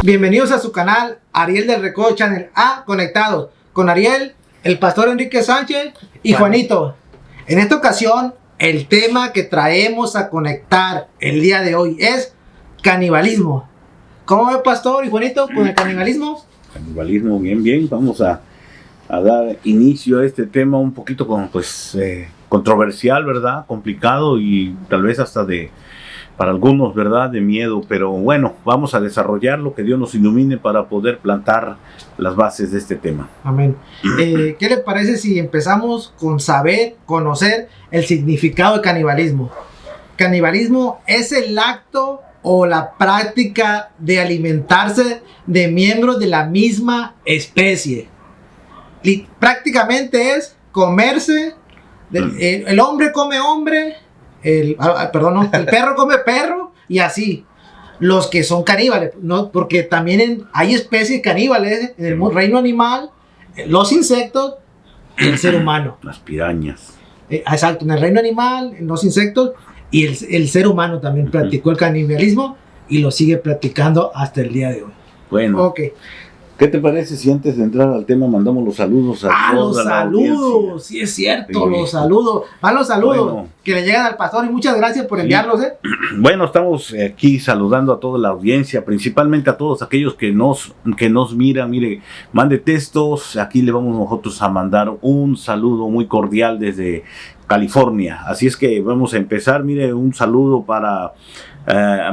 Bienvenidos a su canal Ariel del Recodo Channel A Conectados con Ariel, el pastor Enrique Sánchez y Juanito. En esta ocasión, el tema que traemos a conectar el día de hoy es canibalismo. ¿Cómo ve, pastor y Juanito, con el canibalismo? Canibalismo, bien. Vamos a dar inicio a este tema un poquito controversial, ¿verdad? Complicado y tal vez hasta para algunos, ¿verdad? De miedo, pero bueno, vamos a desarrollarlo, que Dios nos ilumine para poder plantar las bases de este tema. Amén. ¿Qué le parece si empezamos con conocer el significado de canibalismo? Canibalismo es el acto o la práctica de alimentarse de miembros de la misma especie. Y prácticamente es comerse, el hombre come hombre, el perro come perro y así. Los que son caníbales, ¿no? Porque también hay especies caníbales en el reino animal, los insectos y el ser humano. Las pirañas. Exacto, en el reino animal, en los insectos y el ser humano también practicó el canibalismo y lo sigue practicando hasta el día de hoy. Bueno. Okay. ¿Qué te parece si antes de entrar al tema mandamos los saludos a toda la audiencia? Los saludos, sí es cierto, sí. Los saludos. Van los saludos que le llegan al pastor y muchas gracias por enviarlos. Bueno, estamos aquí saludando a toda la audiencia, principalmente a todos aquellos que nos miran. Mire, mande textos, aquí le vamos nosotros a mandar un saludo muy cordial desde California. Así es que vamos a empezar. Mire, un saludo para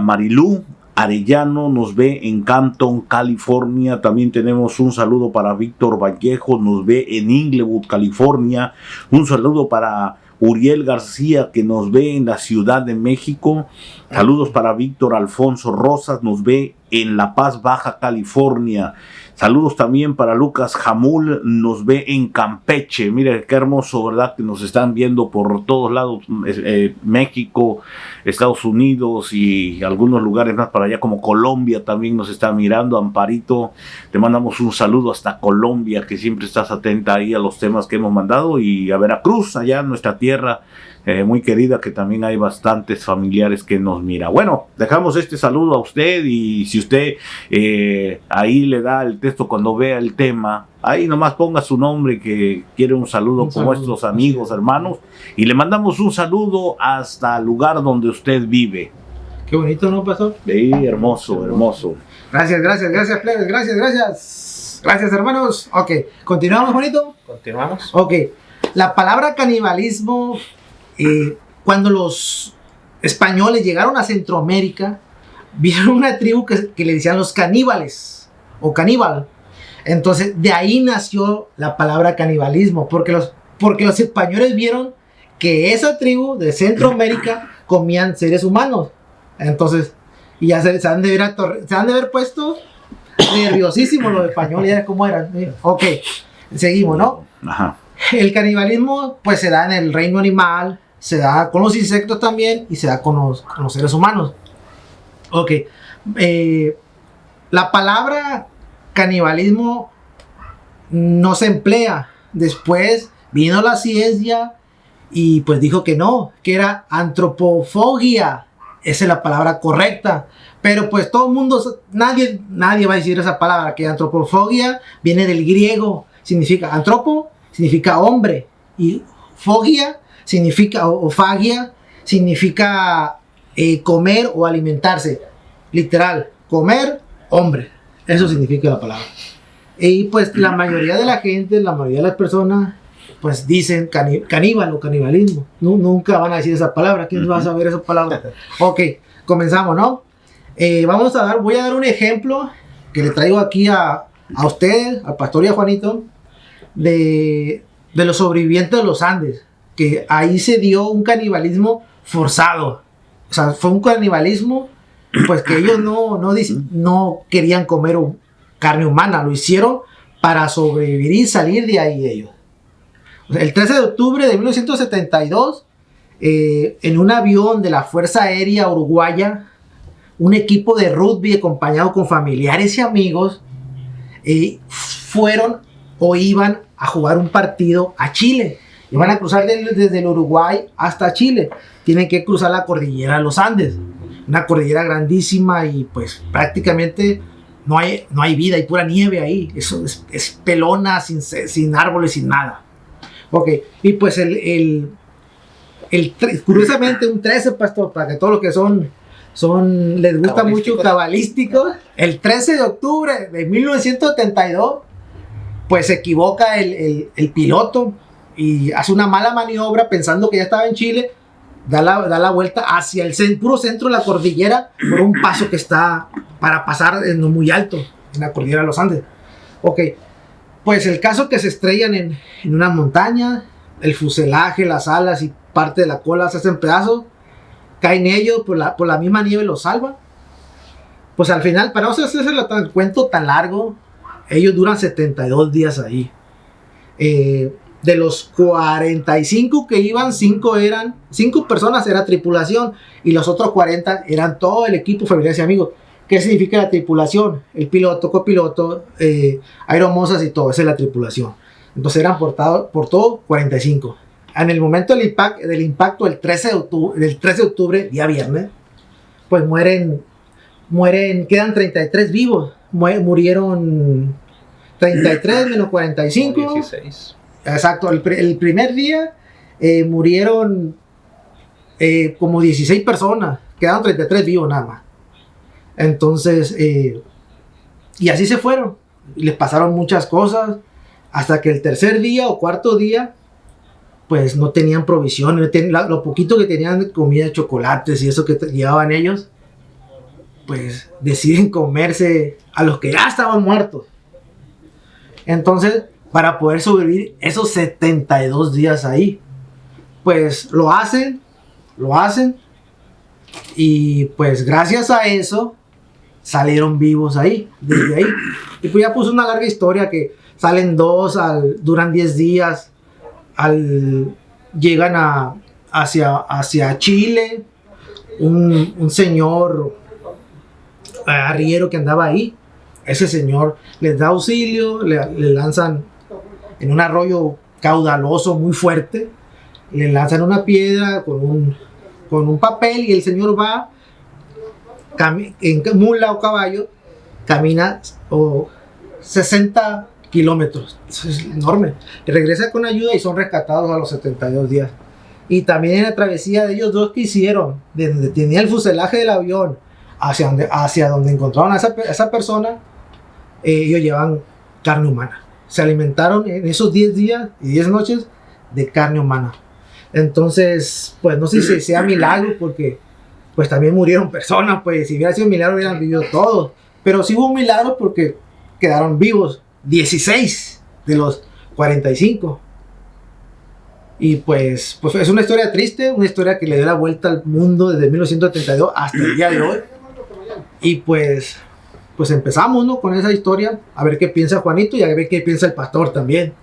Marilú Arellano, nos ve en Canton, California. También tenemos un saludo para Víctor Vallejo, nos ve en Inglewood, California. Un saludo para Uriel García, que nos ve en la Ciudad de México. Saludos para Víctor Alfonso Rosas, nos ve en La Paz, Baja California. Saludos también para Lucas Jamul, nos ve en Campeche. Mire qué hermoso, ¿verdad? Que nos están viendo por todos lados, México, Estados Unidos y algunos lugares más para allá, como Colombia también nos está mirando. Amparito, te mandamos un saludo hasta Colombia, que siempre estás atenta ahí a los temas que hemos mandado, y a Veracruz, allá en nuestra tierra, muy querida, que también hay bastantes familiares que nos mira. Bueno, dejamos este saludo a usted, y si usted ahí le da el texto cuando vea el tema, ahí nomás ponga su nombre, que quiere un saludo con nuestros amigos, hermanos, y le mandamos un saludo hasta el lugar donde usted vive. Qué bonito, ¿no, pastor? Sí, hermoso. Gracias, plebes, gracias. Gracias, hermanos. Ok, ¿continuamos, bonito? Continuamos. Ok, la palabra canibalismo, cuando los españoles llegaron a Centroamérica, vieron una tribu que le decían los caníbales o caníbal. Entonces de ahí nació la palabra canibalismo, porque los españoles vieron que esa tribu de Centroamérica comían seres humanos. Entonces, y ya se han de ver puesto nerviosísimos los españoles, ya cómo eran. Ok, seguimos, ¿no? Ajá. El canibalismo pues se da en el reino animal, se da con los insectos también, y se da con los seres humanos. Ok, la palabra canibalismo no se emplea. Después vino la ciencia y pues dijo que no, que era antropofagia. Esa es la palabra correcta. Pero pues todo el mundo, nadie va a decir esa palabra, que antropofagia viene del griego. Significa antropo, significa hombre, y fagia significa, o fagia significa comer o alimentarse. Literal, comer, hombre. Eso significa la palabra. Y pues la mayoría de la gente, la mayoría de las personas, pues dicen caníbal o canibalismo. Nunca van a decir esa palabra. ¿Quién va a saber esa palabra? Ok, comenzamos, ¿no? Voy a dar un ejemplo que le traigo aquí a usted, al pastor y a Juanito, de los sobrevivientes de los Andes, que ahí se dio un canibalismo forzado. O sea, fue un canibalismo pues que ellos no querían comer carne humana, lo hicieron para sobrevivir y salir de ahí ellos. O sea, el 13 de octubre de 1972, en un avión de la Fuerza Aérea Uruguaya, un equipo de rugby acompañado con familiares y amigos fueron o iban a jugar un partido a Chile. Iban a cruzar desde el Uruguay hasta Chile. Tienen que cruzar la cordillera de los Andes, una cordillera grandísima, y pues prácticamente no hay vida, hay pura nieve ahí. Eso es pelona, sin árboles, sin nada. Ok, y pues curiosamente un 13, pastor, para que todos los que les gusta mucho cabalístico, el 13 de octubre de 1972, pues se equivoca el piloto y hace una mala maniobra pensando que ya estaba en Chile, da la vuelta hacia el puro centro de la cordillera por un paso que está para pasar en lo muy alto, en la cordillera de los Andes. Ok, pues el caso que se estrellan en una montaña, el fuselaje, las alas y parte de la cola se hacen pedazos, caen ellos, por la misma nieve los salva. Pues al final, para no hacerse el cuento tan largo, ellos duran 72 días ahí. De los 45 que iban, 5 personas era tripulación y los otros 40 eran todo el equipo, familiares y amigos. ¿Qué significa la tripulación? El piloto, copiloto, aeromosas y todo, esa es la tripulación. Entonces eran por todo 45. En el momento del impacto del 13 de octubre, día viernes, pues quedan 33 vivos. Murieron 33 menos 45. 16. Exacto, el primer día murieron como 16 personas, quedaron 33 vivos nada más. Entonces, y así se fueron, les pasaron muchas cosas, hasta que el tercer día o cuarto día, pues no tenían provisión, lo poquito que tenían de comida, chocolates y eso que llevaban ellos, pues deciden comerse a los que ya estaban muertos. Entonces, para poder sobrevivir esos 72 días ahí, pues lo hacen, y pues gracias a eso salieron vivos ahí, desde ahí. Y pues ya puse una larga historia que salen 2, duran 10 días, llegan hacia Chile, un señor arriero que andaba ahí, ese señor les da auxilio, le lanzan en un arroyo caudaloso muy fuerte, le lanzan una piedra con un papel y el señor va en mula o caballo, camina 60 kilómetros, eso es enorme, y regresa con ayuda y son rescatados a los 72 días. Y también en la travesía de ellos dos que hicieron, de donde tenía el fuselaje del avión hacia donde encontraron a esa persona, ellos llevan carne humana. Se alimentaron en esos 10 días y 10 noches de carne humana. Entonces, pues no sé si sea milagro, porque pues también murieron personas, pues si hubiera sido un milagro hubieran vivido todos. Pero sí hubo un milagro porque quedaron vivos 16 de los 45. Y pues es una historia triste, una historia que le dio la vuelta al mundo desde 1932 hasta el día de hoy. Y pues empezamos, ¿no?, con esa historia, a ver qué piensa Juanito y a ver qué piensa el pastor también.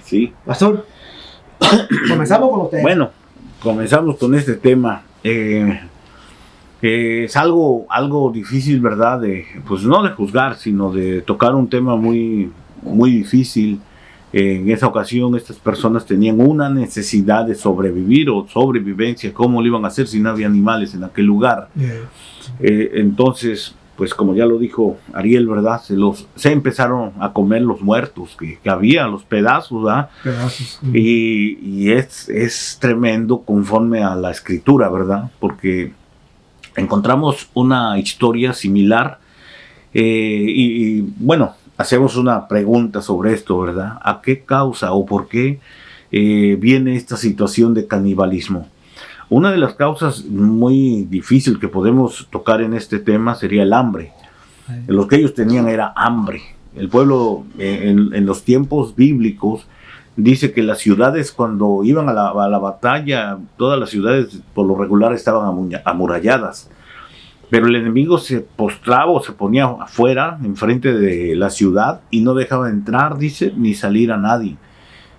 Sí. Pastor, comenzamos con usted. Bueno, comenzamos con este tema. Es algo difícil, ¿verdad? Pues no de juzgar, sino de tocar un tema muy, muy difícil. En esa ocasión estas personas tenían una necesidad de sobrevivir o sobrevivencia. ¿Cómo lo iban a hacer si no había animales en aquel lugar? Entonces, pues como ya lo dijo Ariel, ¿verdad? Se empezaron a comer los muertos que había, los pedazos, ¿verdad? Pedazos. Y es tremendo conforme a la escritura, ¿verdad? Porque encontramos una historia similar y bueno, hacemos una pregunta sobre esto, ¿verdad? ¿A qué causa o por qué viene esta situación de canibalismo? Una de las causas muy difíciles que podemos tocar en este tema sería el hambre. Lo que ellos tenían era hambre. El pueblo en los tiempos bíblicos dice que las ciudades, cuando iban a la batalla, todas las ciudades por lo regular estaban amuralladas. Pero el enemigo se postraba o se ponía afuera, enfrente de la ciudad, y no dejaba entrar, dice, ni salir a nadie.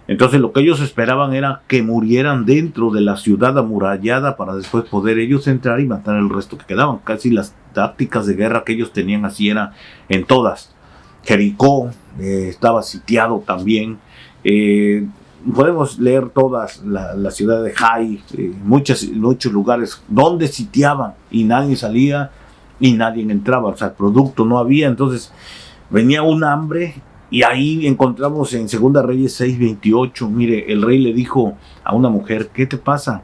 Entonces lo que ellos esperaban era que murieran dentro de la ciudad amurallada para después poder ellos entrar y matar el resto que quedaban. Casi las tácticas de guerra que ellos tenían así era en todas. Jericó estaba sitiado también. Podemos leer todas, la ciudad de Jai, muchos lugares donde sitiaban y nadie salía y nadie entraba, o sea, producto no había, entonces venía un hambre. Y ahí encontramos en 2 Reyes 6:28, mire, el rey le dijo a una mujer, ¿qué te pasa?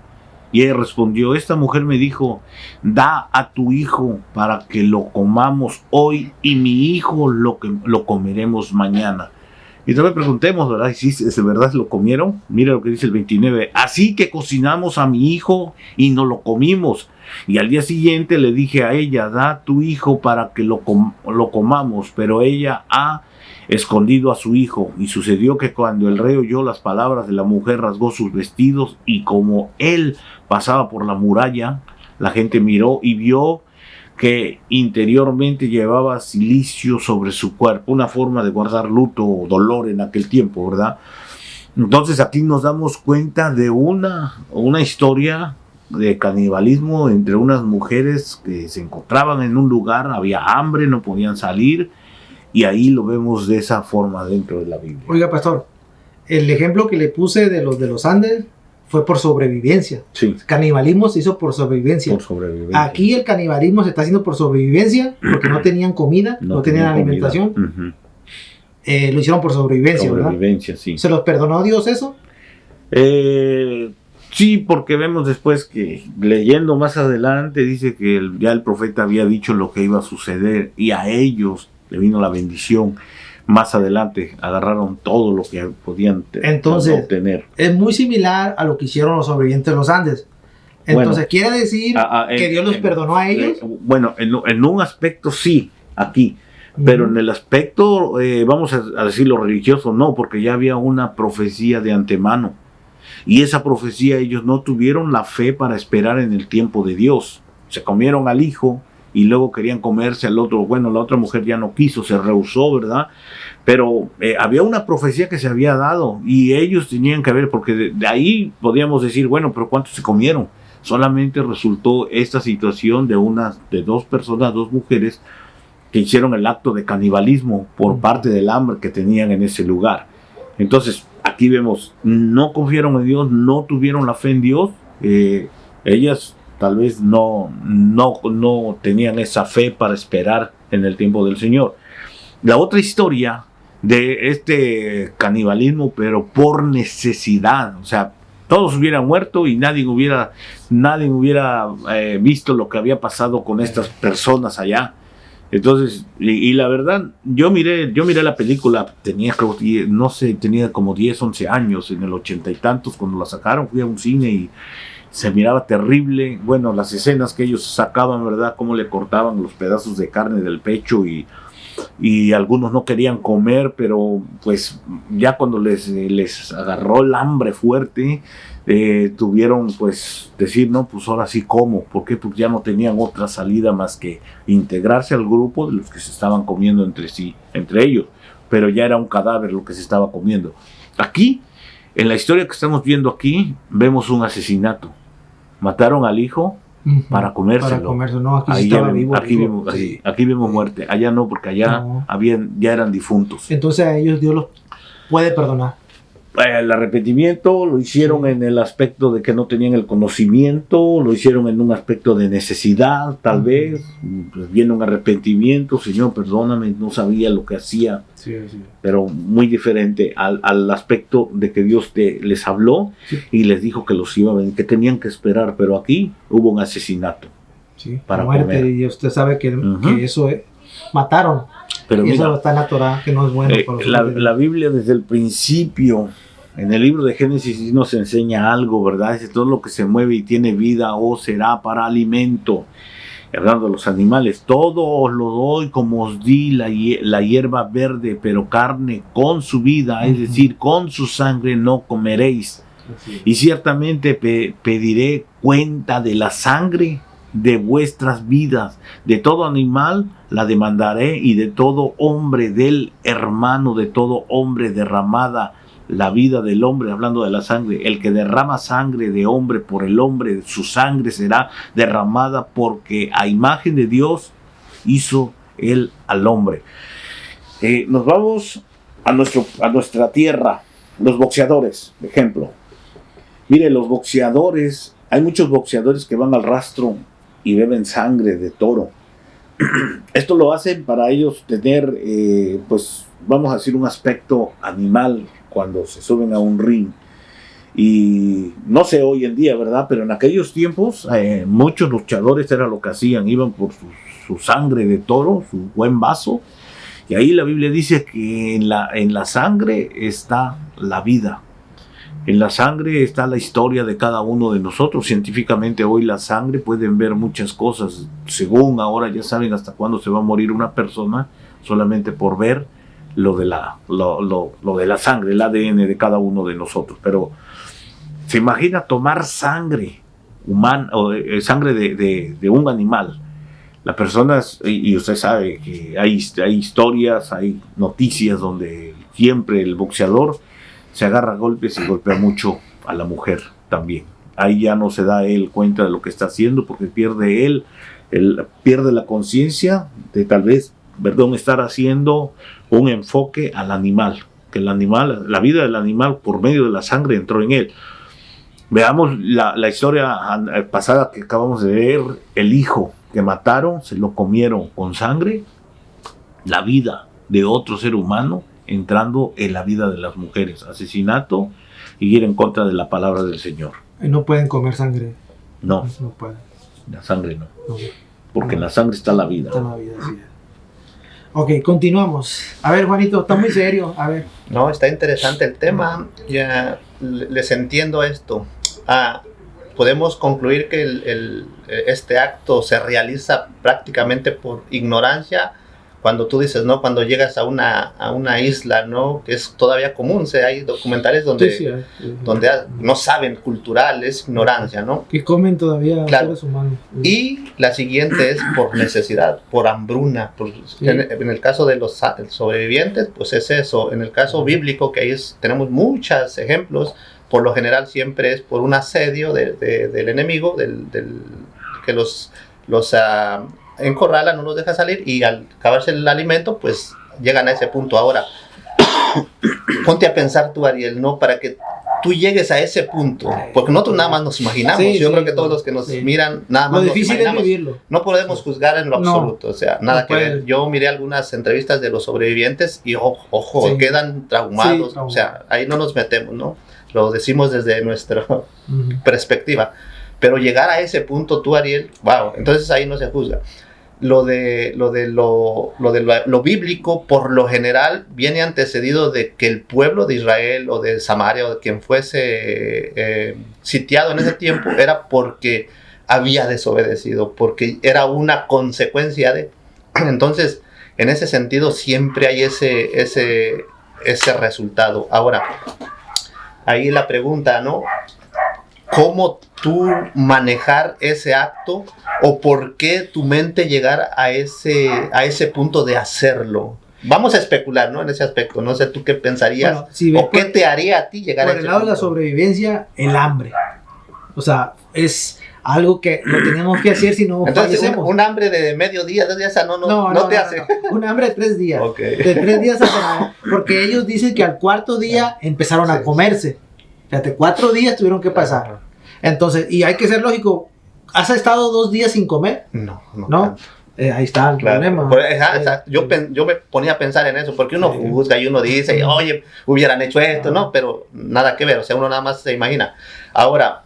Y ella respondió, esta mujer me dijo, da a tu hijo para que lo comamos hoy y mi hijo lo comeremos mañana. Y también preguntemos, ¿verdad? ¿Y si de verdad lo comieron? Mira lo que dice el 29, así que cocinamos a mi hijo y nos lo comimos. Y al día siguiente le dije a ella, da a tu hijo para que lo comamos, pero ella ha escondido a su hijo. Y sucedió que cuando el rey oyó las palabras de la mujer, rasgó sus vestidos, y como él pasaba por la muralla, la gente miró y vio que interiormente llevaba cilicio sobre su cuerpo, una forma de guardar luto o dolor en aquel tiempo, ¿verdad? Entonces aquí nos damos cuenta de una historia de canibalismo entre unas mujeres que se encontraban en un lugar, había hambre, no podían salir, y ahí lo vemos de esa forma dentro de la Biblia. Oiga, pastor, el ejemplo que le puse de los Andes fue por sobrevivencia. Sí. Canibalismo se hizo por sobrevivencia. Por sobrevivencia. Aquí el canibalismo se está haciendo por sobrevivencia, porque no tenían comida, no tenían alimentación. Uh-huh. Lo hicieron por sobrevivencia, sobrevivencia, ¿verdad? Sí. ¿Se los perdonó Dios eso? Sí, porque vemos después que leyendo más adelante dice que ya el profeta había dicho lo que iba a suceder y a ellos le vino la bendición. Más adelante agarraron todo lo que podían obtener. Es muy similar a lo que hicieron los sobrevivientes de los Andes. Entonces, bueno, ¿quiere decir que Dios los perdonó a ellos? Bueno, en un aspecto sí, aquí. Pero en el aspecto, vamos a decirlo religioso, no, porque ya había una profecía de antemano. Y esa profecía ellos no tuvieron la fe para esperar en el tiempo de Dios. Se comieron al hijo y luego querían comerse al otro. Bueno, la otra mujer ya no quiso, se rehusó, ¿verdad? Pero había una profecía que se había dado y ellos tenían que ver, porque de ahí podíamos decir, bueno, pero ¿cuántos se comieron? Solamente resultó esta situación de 2 personas, 2 mujeres, que hicieron el acto de canibalismo por parte del hambre que tenían en ese lugar. Entonces, aquí vemos, no confiaron en Dios, no tuvieron la fe en Dios. Ellas tal vez no tenían esa fe para esperar en el tiempo del Señor. La otra historia de este canibalismo, pero por necesidad, o sea, todos hubieran muerto y nadie hubiera visto lo que había pasado con estas personas allá. Entonces, y la verdad, yo miré la película, tenía como 10, 11 años, en el 80 y tantos, cuando la sacaron, fui a un cine y se miraba terrible. Bueno, las escenas que ellos sacaban, ¿verdad? Cómo le cortaban los pedazos de carne del pecho y algunos no querían comer, pero pues ya cuando les agarró el hambre fuerte, tuvieron pues decir, no, pues ahora sí como. ¿Por qué? Porque ya no tenían otra salida más que integrarse al grupo de los que se estaban comiendo entre ellos, pero ya era un cadáver lo que se estaba comiendo. Aquí, en la historia que estamos viendo aquí, vemos un asesinato. Mataron al hijo para comérselo. No, aquí sí estaba vivo. Aquí vemos muerte. Allá no, porque allá ya eran difuntos. Entonces a ellos Dios los puede perdonar. El arrepentimiento lo hicieron en el aspecto de que no tenían el conocimiento, lo hicieron en un aspecto de necesidad, tal vez. Pues viene un arrepentimiento, Señor, perdóname, no sabía lo que hacía. Sí. Pero muy diferente al aspecto de que Dios les habló y les dijo que los iba a venir, que tenían que esperar, pero aquí hubo un asesinato. Sí, para muerte, comer. Y usted sabe que eso mataron. Pero y mira, eso está en la Torah, que no es bueno. La Biblia desde el principio, en el libro de Génesis, nos enseña algo, ¿verdad? Dice, todo lo que se mueve y tiene vida será para alimento. Hablando de los animales, todo os lo doy como os di la hierba verde, pero carne con su vida, es decir, con su sangre no comeréis. Y ciertamente pediré cuenta de la sangre de vuestras vidas. De todo animal la demandaré, y de todo hombre del hermano, de todo hombre derramada la vida del hombre, hablando de la sangre. El que derrama sangre de hombre por el hombre, su sangre será derramada, porque a imagen de Dios hizo él al hombre. Nos vamos a nuestra tierra. Los boxeadores, ejemplo. Mire, los boxeadores, hay muchos boxeadores que van al rastro y beben sangre de toro. Esto lo hacen para ellos tener, pues, vamos a decir, un aspecto animal cuando se suben a un ring. Y no sé hoy en día, ¿verdad? Pero en aquellos tiempos muchos luchadores era lo que hacían, iban por su sangre de toro, su buen vaso. Y ahí la Biblia dice que en la sangre está la vida. En la sangre está la historia de cada uno de nosotros. Científicamente hoy la sangre pueden ver muchas cosas. Según ahora ya saben hasta cuándo se va a morir una persona solamente por ver lo de la sangre, el ADN de cada uno de nosotros. Pero se imagina tomar sangre humana o sangre de un animal. Las personas, y usted sabe que hay historias, hay noticias donde siempre el boxeador se agarra a golpes y golpea mucho a la mujer también. Ahí ya no se da él cuenta de lo que está haciendo porque pierde pierde la conciencia de tal vez, estar haciendo un enfoque al animal, que el animal, la vida del animal por medio de la sangre entró en él. Veamos la historia pasada que acabamos de ver, el hijo que mataron, se lo comieron con sangre, la vida de otro ser humano entrando en la vida de las mujeres, asesinato y ir en contra de la palabra del Señor. No pueden comer sangre. No, No pueden. la sangre no, porque en la sangre está la vida. Está la vida, sí. Ok, continuamos. A ver, Juanito, está muy serio. A ver. No, está interesante el tema. Ya les entiendo esto. Podemos concluir que este acto se realiza prácticamente por ignorancia. Cuando tú dices, ¿no? Cuando llegas a una isla, ¿no? Que es todavía común. Hay documentales donde, donde no saben, cultural, es ignorancia, ¿no? Que comen todavía seres humanos. Y la siguiente es por necesidad, por hambruna. En el caso de los sobrevivientes, pues es eso. En el caso bíblico, que ahí tenemos muchos ejemplos, por lo general siempre es por un asedio del enemigo, que los encorrala, no los deja salir, y al acabarse el alimento, pues llegan a ese punto. Ahora, ponte a pensar tú, Ariel, ¿no? Para que tú llegues a ese punto, porque nosotros nada más nos imaginamos. Yo creo que todos los que nos miran, nada más lo difícil es vivirlo. No podemos juzgar en lo absoluto, o sea, nada que ver. Yo miré algunas entrevistas de los sobrevivientes y ojo, quedan traumados, o sea, ahí no nos metemos, ¿no? Lo decimos desde nuestra perspectiva. Pero llegar a ese punto tú, Ariel, wow, entonces ahí no se juzga. Lo bíblico, por lo general, viene antecedido de que el pueblo de Israel o de Samaria o de quien fuese sitiado en ese tiempo era porque había desobedecido, porque era una consecuencia de... Entonces, en ese sentido, siempre hay ese resultado. Ahora, ahí la pregunta, ¿no? ¿Cómo tú manejar ese acto o por qué tu mente llegar a ese punto de hacerlo? Vamos a especular, ¿no? En ese aspecto. No sé tú qué pensarías, bueno, si o qué te haría a ti llegar a ese punto. Por el lado de la sobrevivencia, el hambre. O sea, es algo que lo tenemos que hacer si no fallecemos. Un hambre de medio día, 2 días, no te hace. No. Un hambre de 3 días. Okay. De 3 días a porque ellos dicen que al 4.º día empezaron a comerse. Fíjate, 4 días tuvieron que pasar. Entonces, y hay que ser lógico, ¿has estado 2 días sin comer? No. Ahí está el problema. Yo me ponía a pensar en eso, porque uno juzga y uno dice, oye, hubieran hecho esto, ¿no? Pero nada que ver, o sea, uno nada más se imagina. Ahora,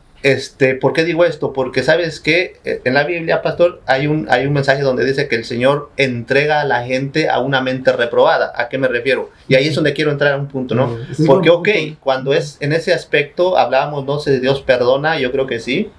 ¿por qué digo esto? Porque sabes que en la Biblia, pastor, hay un mensaje donde dice que el Señor entrega a la gente a una mente reprobada. ¿A qué me refiero? Y ahí es donde quiero entrar a un punto, ¿no? Porque, cuando es en ese aspecto, hablábamos, no sé, Dios perdona, yo creo que sí.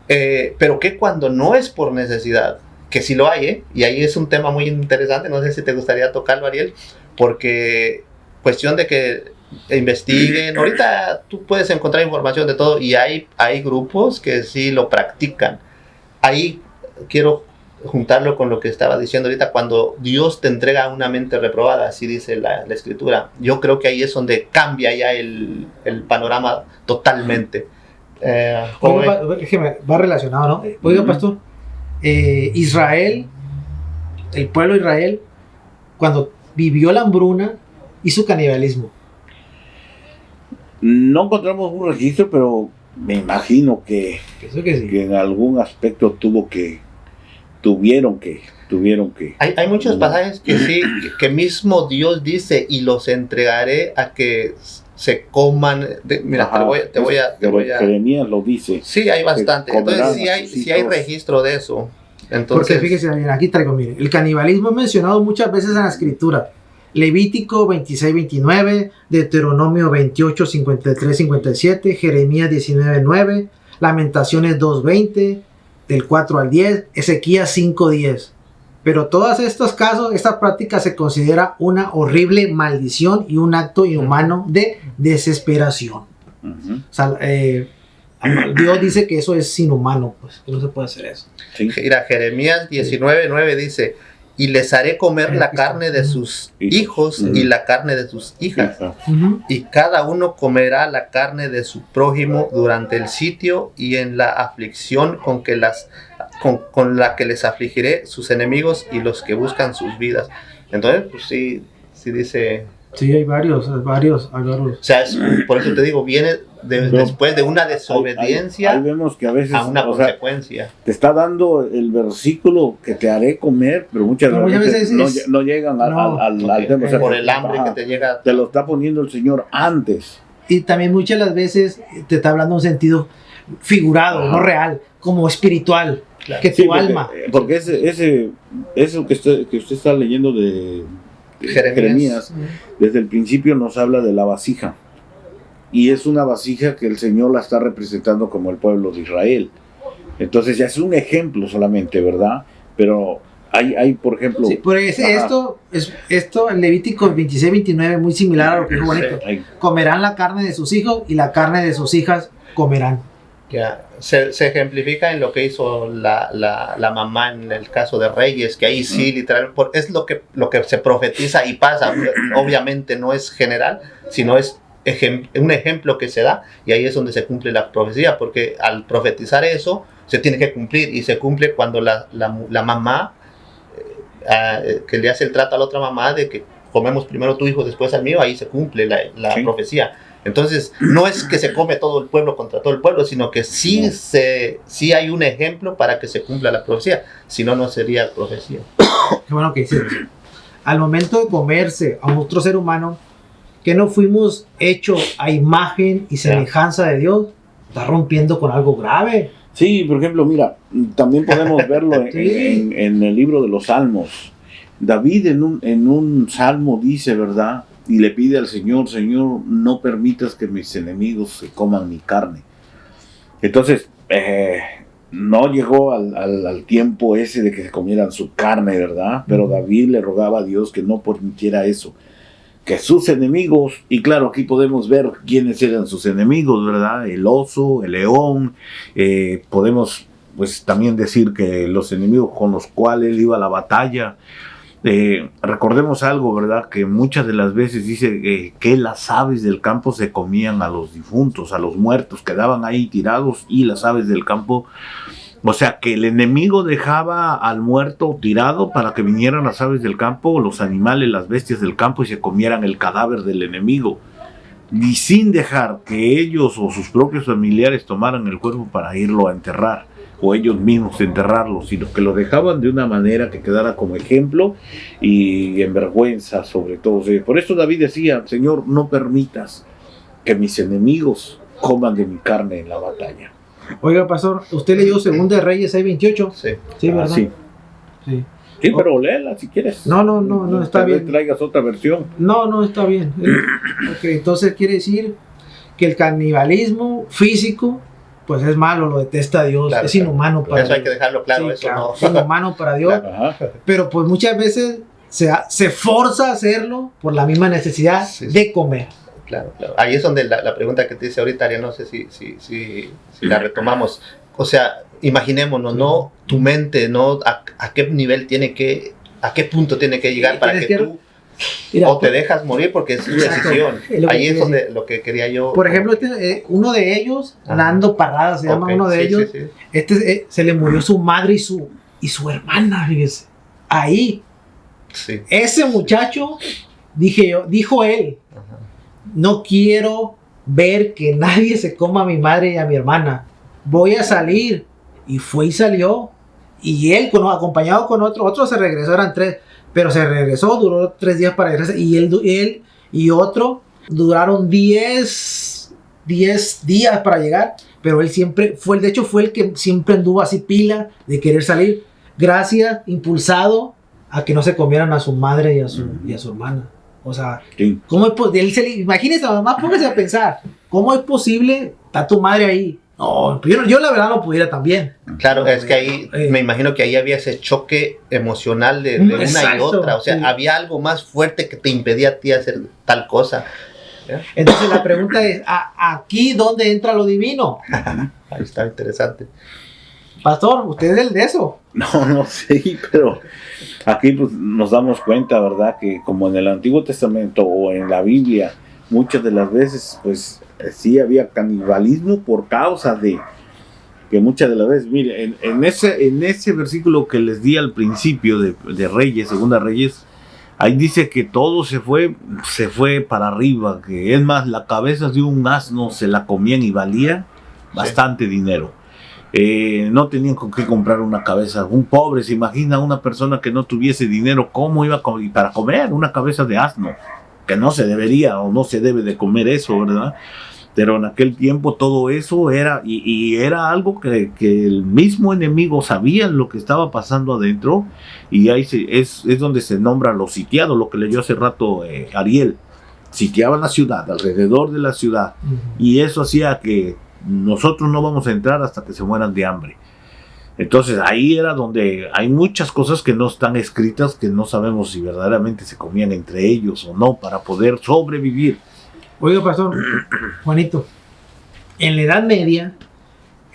Pero que cuando no es por necesidad, que sí lo hay, y ahí es un tema muy interesante, no sé si te gustaría tocarlo, Ariel, porque cuestión de que investiguen. Ahorita tú puedes encontrar información de todo y hay grupos que sí lo practican. Ahí quiero juntarlo con lo que estaba diciendo ahorita, cuando Dios te entrega una mente reprobada, así dice la Escritura. Yo creo que ahí es donde cambia ya el panorama totalmente. Va relacionado, ¿no? Oiga, pastor, Israel, el pueblo de Israel, cuando vivió la hambruna, hizo canibalismo. No encontramos un registro, pero me imagino que en algún aspecto tuvo que tuvieron que. Hay muchos pasajes que sí, que mismo Dios dice, y los entregaré a que se coman. Mira, Ajá, te voy a. Jeremías lo dice. Sí, hay bastante. Que comerán Entonces a sus sí hay hijos. registro de eso. Porque Entonces, fíjese, bien, aquí traigo, miren, el canibalismo es mencionado muchas veces en la escritura. Levítico 26-29, Deuteronomio 28-53-57, Jeremías 19-9, Lamentaciones 2-20, del 4 al 10, Ezequías 5-10. Pero todos estos casos, esta práctica se considera una horrible maldición y un acto inhumano de desesperación. Ujú. O sea, Dios dice que eso es inhumano, pues, que no se puede hacer eso. Sí. mira, Jeremías 19:9 dice: y les haré comer la carne de sus hijos y la carne de sus hijas. Ajá. Y cada uno comerá la carne de su prójimo durante el sitio y en la aflicción con la que les afligiré sus enemigos y los que buscan sus vidas. Entonces, pues sí dice. Sí, hay varios. O sea, por eso te digo, viene después de una desobediencia Ahí vemos que a veces, a una o sea, consecuencia. te está dando el versículo que te haré comer, pero muchas Pero muchas veces veces no llegan al tema. O sea, Por el hambre ajá, que te llega. te lo está poniendo el Señor antes. Y también muchas de las veces te está hablando en un sentido figurado, Ajá. no real, como espiritual, Claro. que tu Sí, porque, alma. porque eso que usted está leyendo de Jeremías, desde el principio nos habla de la vasija. Y es una vasija que el Señor la está representando como el pueblo de Israel. Entonces ya es un ejemplo solamente, ¿verdad? Pero hay por ejemplo... Sí, por esto, en Levítico 26-29, muy similar a lo que dijo Juanito. hay- Comerán la carne de sus hijos y la carne de sus hijas comerán. Ya, se ejemplifica en lo que hizo la mamá en el caso de Reyes, que ahí sí, literal, es lo que se profetiza y pasa. Obviamente no es general, sino es un ejemplo que se da, y ahí es donde se cumple la profecía, porque al profetizar eso, se tiene que cumplir, y se cumple cuando la mamá, que le hace el trato a la otra mamá de que comemos primero tu hijo, después al mío, ahí se cumple la Sí. profecía. Entonces, no es que se come todo el pueblo contra todo el pueblo, sino que sí, sí hay un ejemplo para que se cumpla la profecía. Si no, no sería profecía. Qué bueno que dice eso. Al momento de comerse a otro ser humano, que no fuimos hechos a imagen y semejanza de Dios, está rompiendo con algo grave. Sí, por ejemplo, mira, también podemos verlo Sí. en el libro de los Salmos. David en un salmo dice, ¿verdad? Y le pide al Señor, Señor, no permitas que mis enemigos se coman mi carne. Entonces, no llegó al tiempo ese de que se comieran su carne, ¿verdad? Pero David le rogaba a Dios que no permitiera eso. Que sus enemigos, y claro, aquí podemos ver quiénes eran sus enemigos, ¿verdad? El oso, el león, podemos pues también decir que los enemigos con los cuales iba a la batalla. Recordemos algo, ¿verdad? Que muchas de las veces dice que las aves del campo se comían a los difuntos, a los muertos, quedaban ahí tirados y las aves del campo, o sea que el enemigo dejaba al muerto tirado para que vinieran las aves del campo, los animales, las bestias del campo y se comieran el cadáver del enemigo. Y sin dejar que ellos o sus propios familiares tomaran el cuerpo para irlo a enterrar, o ellos mismos enterrarlo, sino que lo dejaban de una manera que quedara como ejemplo y en vergüenza sobre todo. Por eso David decía, Señor, no permitas que mis enemigos coman de mi carne en la batalla. Oiga, pastor, usted leyó 2 de Reyes 6:28. Sí. Sí, ¿verdad? Sí. Sí. Sí, pero léela si quieres. No, está Tal vez bien. traigas otra versión. No, está bien. Ok, entonces quiere decir que el canibalismo físico, pues es malo, lo detesta Dios, Claro, es inhumano para Eso hay que Dios. dejarlo claro, Sí, eso claro, no. es inhumano para Dios, Ajá. pero pues muchas veces se forza a hacerlo por la misma necesidad Sí. de comer. Claro. Ahí es donde la pregunta que te dice ahorita, Ariel, no sé si la retomamos. O sea, imaginémonos, ¿no? Tu mente, ¿no? ¿A qué nivel a qué punto tiene que llegar para que tú Mira, o te dejas morir porque es tu Exacto. decisión? Es lo que Ahí quiero es donde lo que quería yo. por ejemplo, uno de ellos, Ajá. Nando Parrada, se llama Ok, uno de sí, ellos, sí, sí. se le murió su madre y su hermana, fíjese. Ahí, Sí. ese muchacho, dijo él, Ajá. no quiero ver que nadie se coma a mi madre y a mi hermana. Voy a salir. Y fue y salió. Y él, acompañado con otro se regresó, eran 3, pero se regresó, duró 3 días para regresar. Y él y otro duraron 10 días para llegar. Pero él siempre fue el que siempre anduvo así pila de querer salir. Gracias, impulsado a que no se comieran a su madre y a su hermana. O sea, Sí. ¿cómo es imagínese, mamá, póngase a pensar, ¿cómo es posible está tu madre ahí? No, yo la verdad no pudiera también. Claro, es que ahí, me imagino que ahí había ese choque emocional de una Exacto, y otra. O sea, sí. había algo más fuerte que te impedía a ti hacer tal cosa. ¿Ya? Entonces la pregunta es, ¿aquí dónde entra lo divino? Ahí está interesante. Pastor, usted es el de eso. No sé, pero aquí pues, nos damos cuenta, ¿verdad? Que como en el Antiguo Testamento o en la Biblia, muchas de las veces, pues sí había canibalismo por causa de que muchas de las veces, mire, en ese versículo que les di al principio de Reyes, Segunda Reyes, ahí dice que todo se fue para arriba, que es más, la cabeza de un asno se la comían y valía bastante dinero. No tenían con qué comprar una cabeza. Un pobre, se imagina una persona que no tuviese dinero, ¿cómo iba para comer una cabeza de asno? Que no se debería o no se debe de comer eso, ¿verdad? Pero en aquel tiempo todo eso era, y era algo que el mismo enemigo sabía lo que estaba pasando adentro, y ahí es donde se nombra los sitiados, lo que leyó hace rato Ariel. Sitiaban la ciudad, alrededor de la ciudad, y eso hacía que nosotros no vamos a entrar hasta que se mueran de hambre. Entonces ahí era donde hay muchas cosas que no están escritas, que no sabemos si verdaderamente se comían entre ellos o no, para poder sobrevivir. Oiga, pastor, Juanito, en la Edad Media,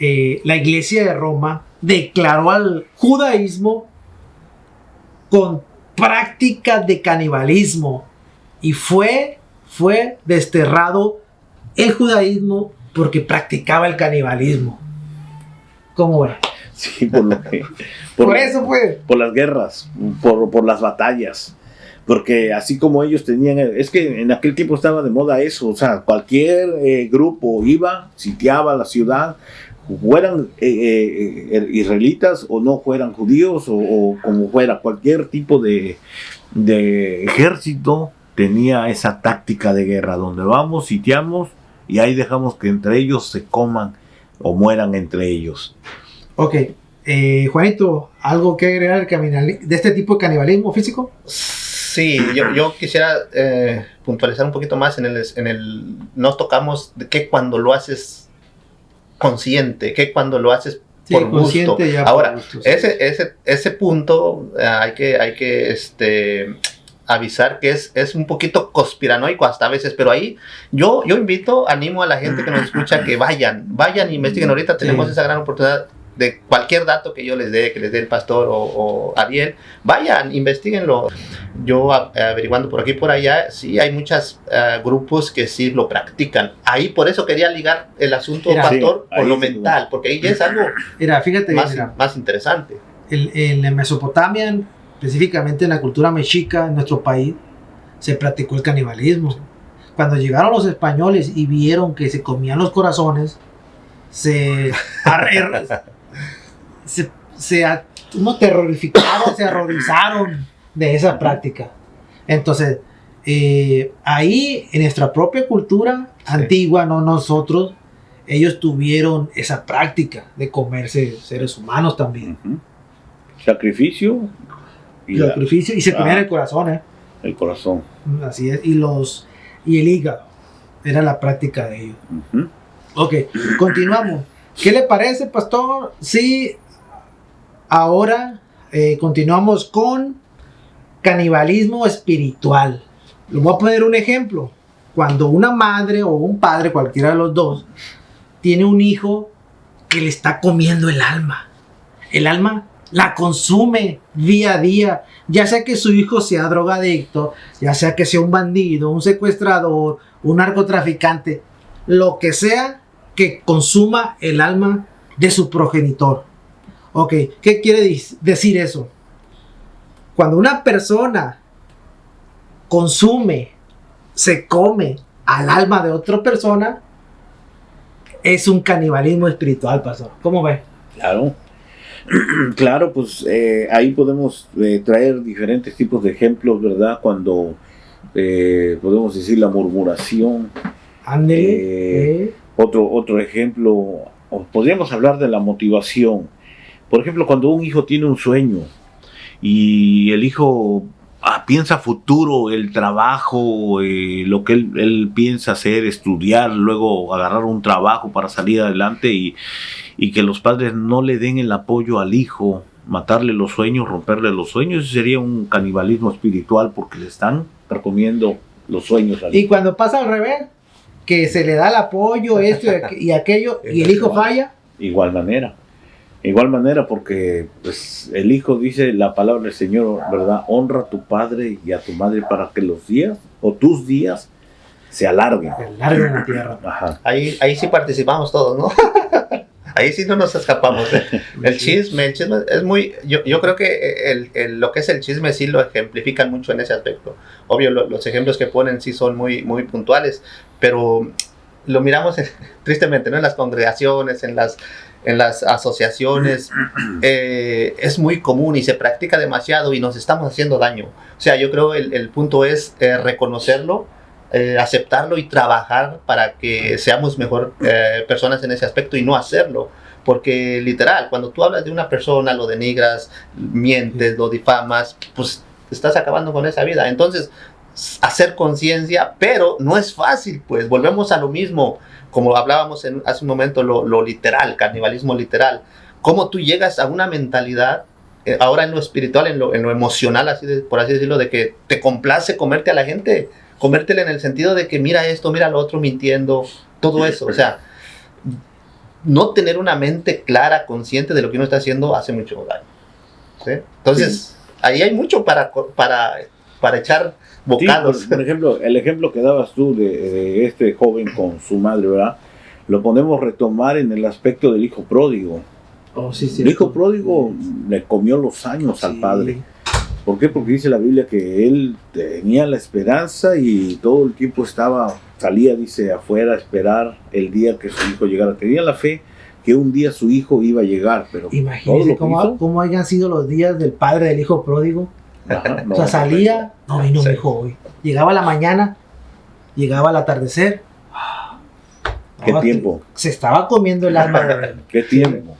la Iglesia de Roma declaró al judaísmo con prácticas de canibalismo y fue desterrado el judaísmo porque practicaba el canibalismo. ¿Cómo ve? Sí, por lo que... Por eso fue. Por las guerras, por las batallas. Porque así como ellos tenían... Es que en aquel tiempo estaba de moda eso. O sea, cualquier grupo iba, sitiaba la ciudad, fueran israelitas o no fueran judíos o como fuera. Cualquier tipo de ejército tenía esa táctica de guerra. Donde vamos, sitiamos y ahí dejamos que entre ellos se coman o mueran entre ellos. Ok, Juanito, ¿algo que agregar de este tipo de canibalismo físico? Sí, yo quisiera puntualizar un poquito más en el no tocamos de que cuando lo haces consciente, que cuando lo haces por gusto. Ahora, por gusto, sí. ese punto hay que avisar que es un poquito conspiranoico hasta a veces, pero ahí yo animo a la gente que nos escucha que vayan y investiguen. Ahorita tenemos esa gran oportunidad de cualquier dato que yo les dé, que les dé el pastor o Ariel, vayan, investiguenlo. Yo averiguando por aquí y por allá, sí hay muchos grupos que sí lo practican. Ahí por eso quería ligar el asunto, pastor, por lo mental, porque ahí ya es algo fíjate, más interesante. En Mesopotamia, específicamente en la cultura mexica, en nuestro país, se practicó el canibalismo. Cuando llegaron los españoles y vieron que se comían los corazones, se terrorificaron, se horrorizaron de esa práctica. Entonces, ahí en nuestra propia cultura antigua, no nosotros, ellos tuvieron esa práctica de comerse seres humanos también. Sacrificio y se comían el corazón, el corazón. Así es, y el hígado era la práctica de ellos. Ok, continuamos. ¿Qué le parece, pastor? Sí, ahora continuamos con canibalismo espiritual. Les voy a poner un ejemplo. Cuando una madre o un padre, cualquiera de los dos, tiene un hijo que le está comiendo el alma la consume día a día, ya sea que su hijo sea drogadicto, ya sea que sea un bandido, un secuestrador, un narcotraficante, lo que sea que consuma el alma de su progenitor. Ok, ¿qué quiere decir eso? Cuando una persona se come al alma de otra persona, es un canibalismo espiritual, pastor. ¿Cómo ve? Claro. Claro, pues ahí podemos traer diferentes tipos de ejemplos, ¿verdad? Cuando podemos decir la murmuración. Ándele. Otro ejemplo, o podríamos hablar de la motivación. Por ejemplo, cuando un hijo tiene un sueño y el hijo piensa futuro, el trabajo, lo que él piensa hacer, estudiar, luego agarrar un trabajo para salir adelante y que los padres no le den el apoyo al hijo, matarle los sueños, romperle los sueños, eso sería un canibalismo espiritual porque le están recomiendo los sueños al hijo. Y cuando pasa al revés, que se le da el apoyo, esto y aquello, y el hijo falla. Igual manera porque pues, el hijo dice la palabra del Señor, ¿verdad? Honra a tu padre y a tu madre para que los días o tus días se alarguen. Se alarguen en la tierra. Ajá. Ahí sí participamos todos, ¿no? Ahí sí no nos escapamos. El chisme es muy... Yo creo que lo que es el chisme sí lo ejemplifican mucho en ese aspecto. Obvio, los ejemplos que ponen sí son muy, muy puntuales, pero lo miramos tristemente, ¿no? En las congregaciones, en las asociaciones, es muy común y se practica demasiado y nos estamos haciendo daño. O sea, yo creo el punto es reconocerlo, aceptarlo y trabajar para que seamos mejor personas en ese aspecto y no hacerlo. Porque literal, cuando tú hablas de una persona, lo denigras, mientes, lo difamas, pues estás acabando con esa vida. Entonces, hacer conciencia, pero no es fácil, pues volvemos a lo mismo, como hablábamos hace un momento, lo literal, canibalismo literal. Cómo tú llegas a una mentalidad, ahora en lo espiritual, en lo emocional, por así decirlo, de que te complace comerte a la gente, comértela en el sentido de que mira esto, mira lo otro, mintiendo, todo eso. O sea, no tener una mente clara, consciente de lo que uno está haciendo hace mucho daño, ¿sí? Entonces, ahí hay mucho para echar bocados. Sí, por ejemplo, el ejemplo que dabas tú de este joven con su madre, ¿verdad? Lo podemos retomar en el aspecto del hijo pródigo. Oh, sí, el hijo pródigo le comió los años al padre. ¿Por qué? Porque dice la Biblia que él tenía la esperanza y todo el tiempo salía, dice, afuera a esperar el día que su hijo llegara. Tenía la fe que un día su hijo iba a llegar, pero imagínese cómo hayan sido los días del padre del hijo pródigo. Ajá, o sea, salía, no vino mi hijo hoy. Llegaba a la mañana, llegaba al atardecer. ¿Qué tiempo? Se estaba comiendo el alma de él. ¿Qué tiempo?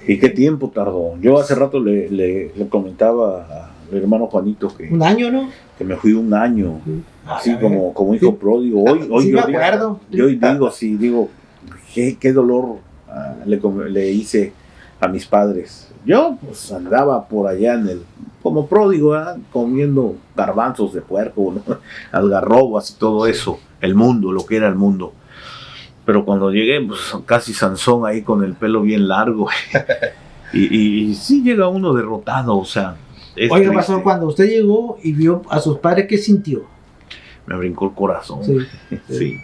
¿Y qué tiempo tardó? Yo hace rato le comentaba al hermano Juanito que... ¿Un año, no? Que me fui un año, así como hijo pródigo. Hoy sí, yo me acuerdo. digo, qué dolor le hice a mis padres. Yo pues andaba por allá como pródigo, ¿verdad? Comiendo garbanzos de puerco, ¿no? Algarrobas y todo eso, lo que era el mundo. Pero cuando llegué, pues casi Sansón ahí con el pelo bien largo. y sí llega uno derrotado, o sea. Oiga, pastor, cuando usted llegó y vio a sus padres, ¿qué sintió? Me brincó el corazón. Sí. Sí.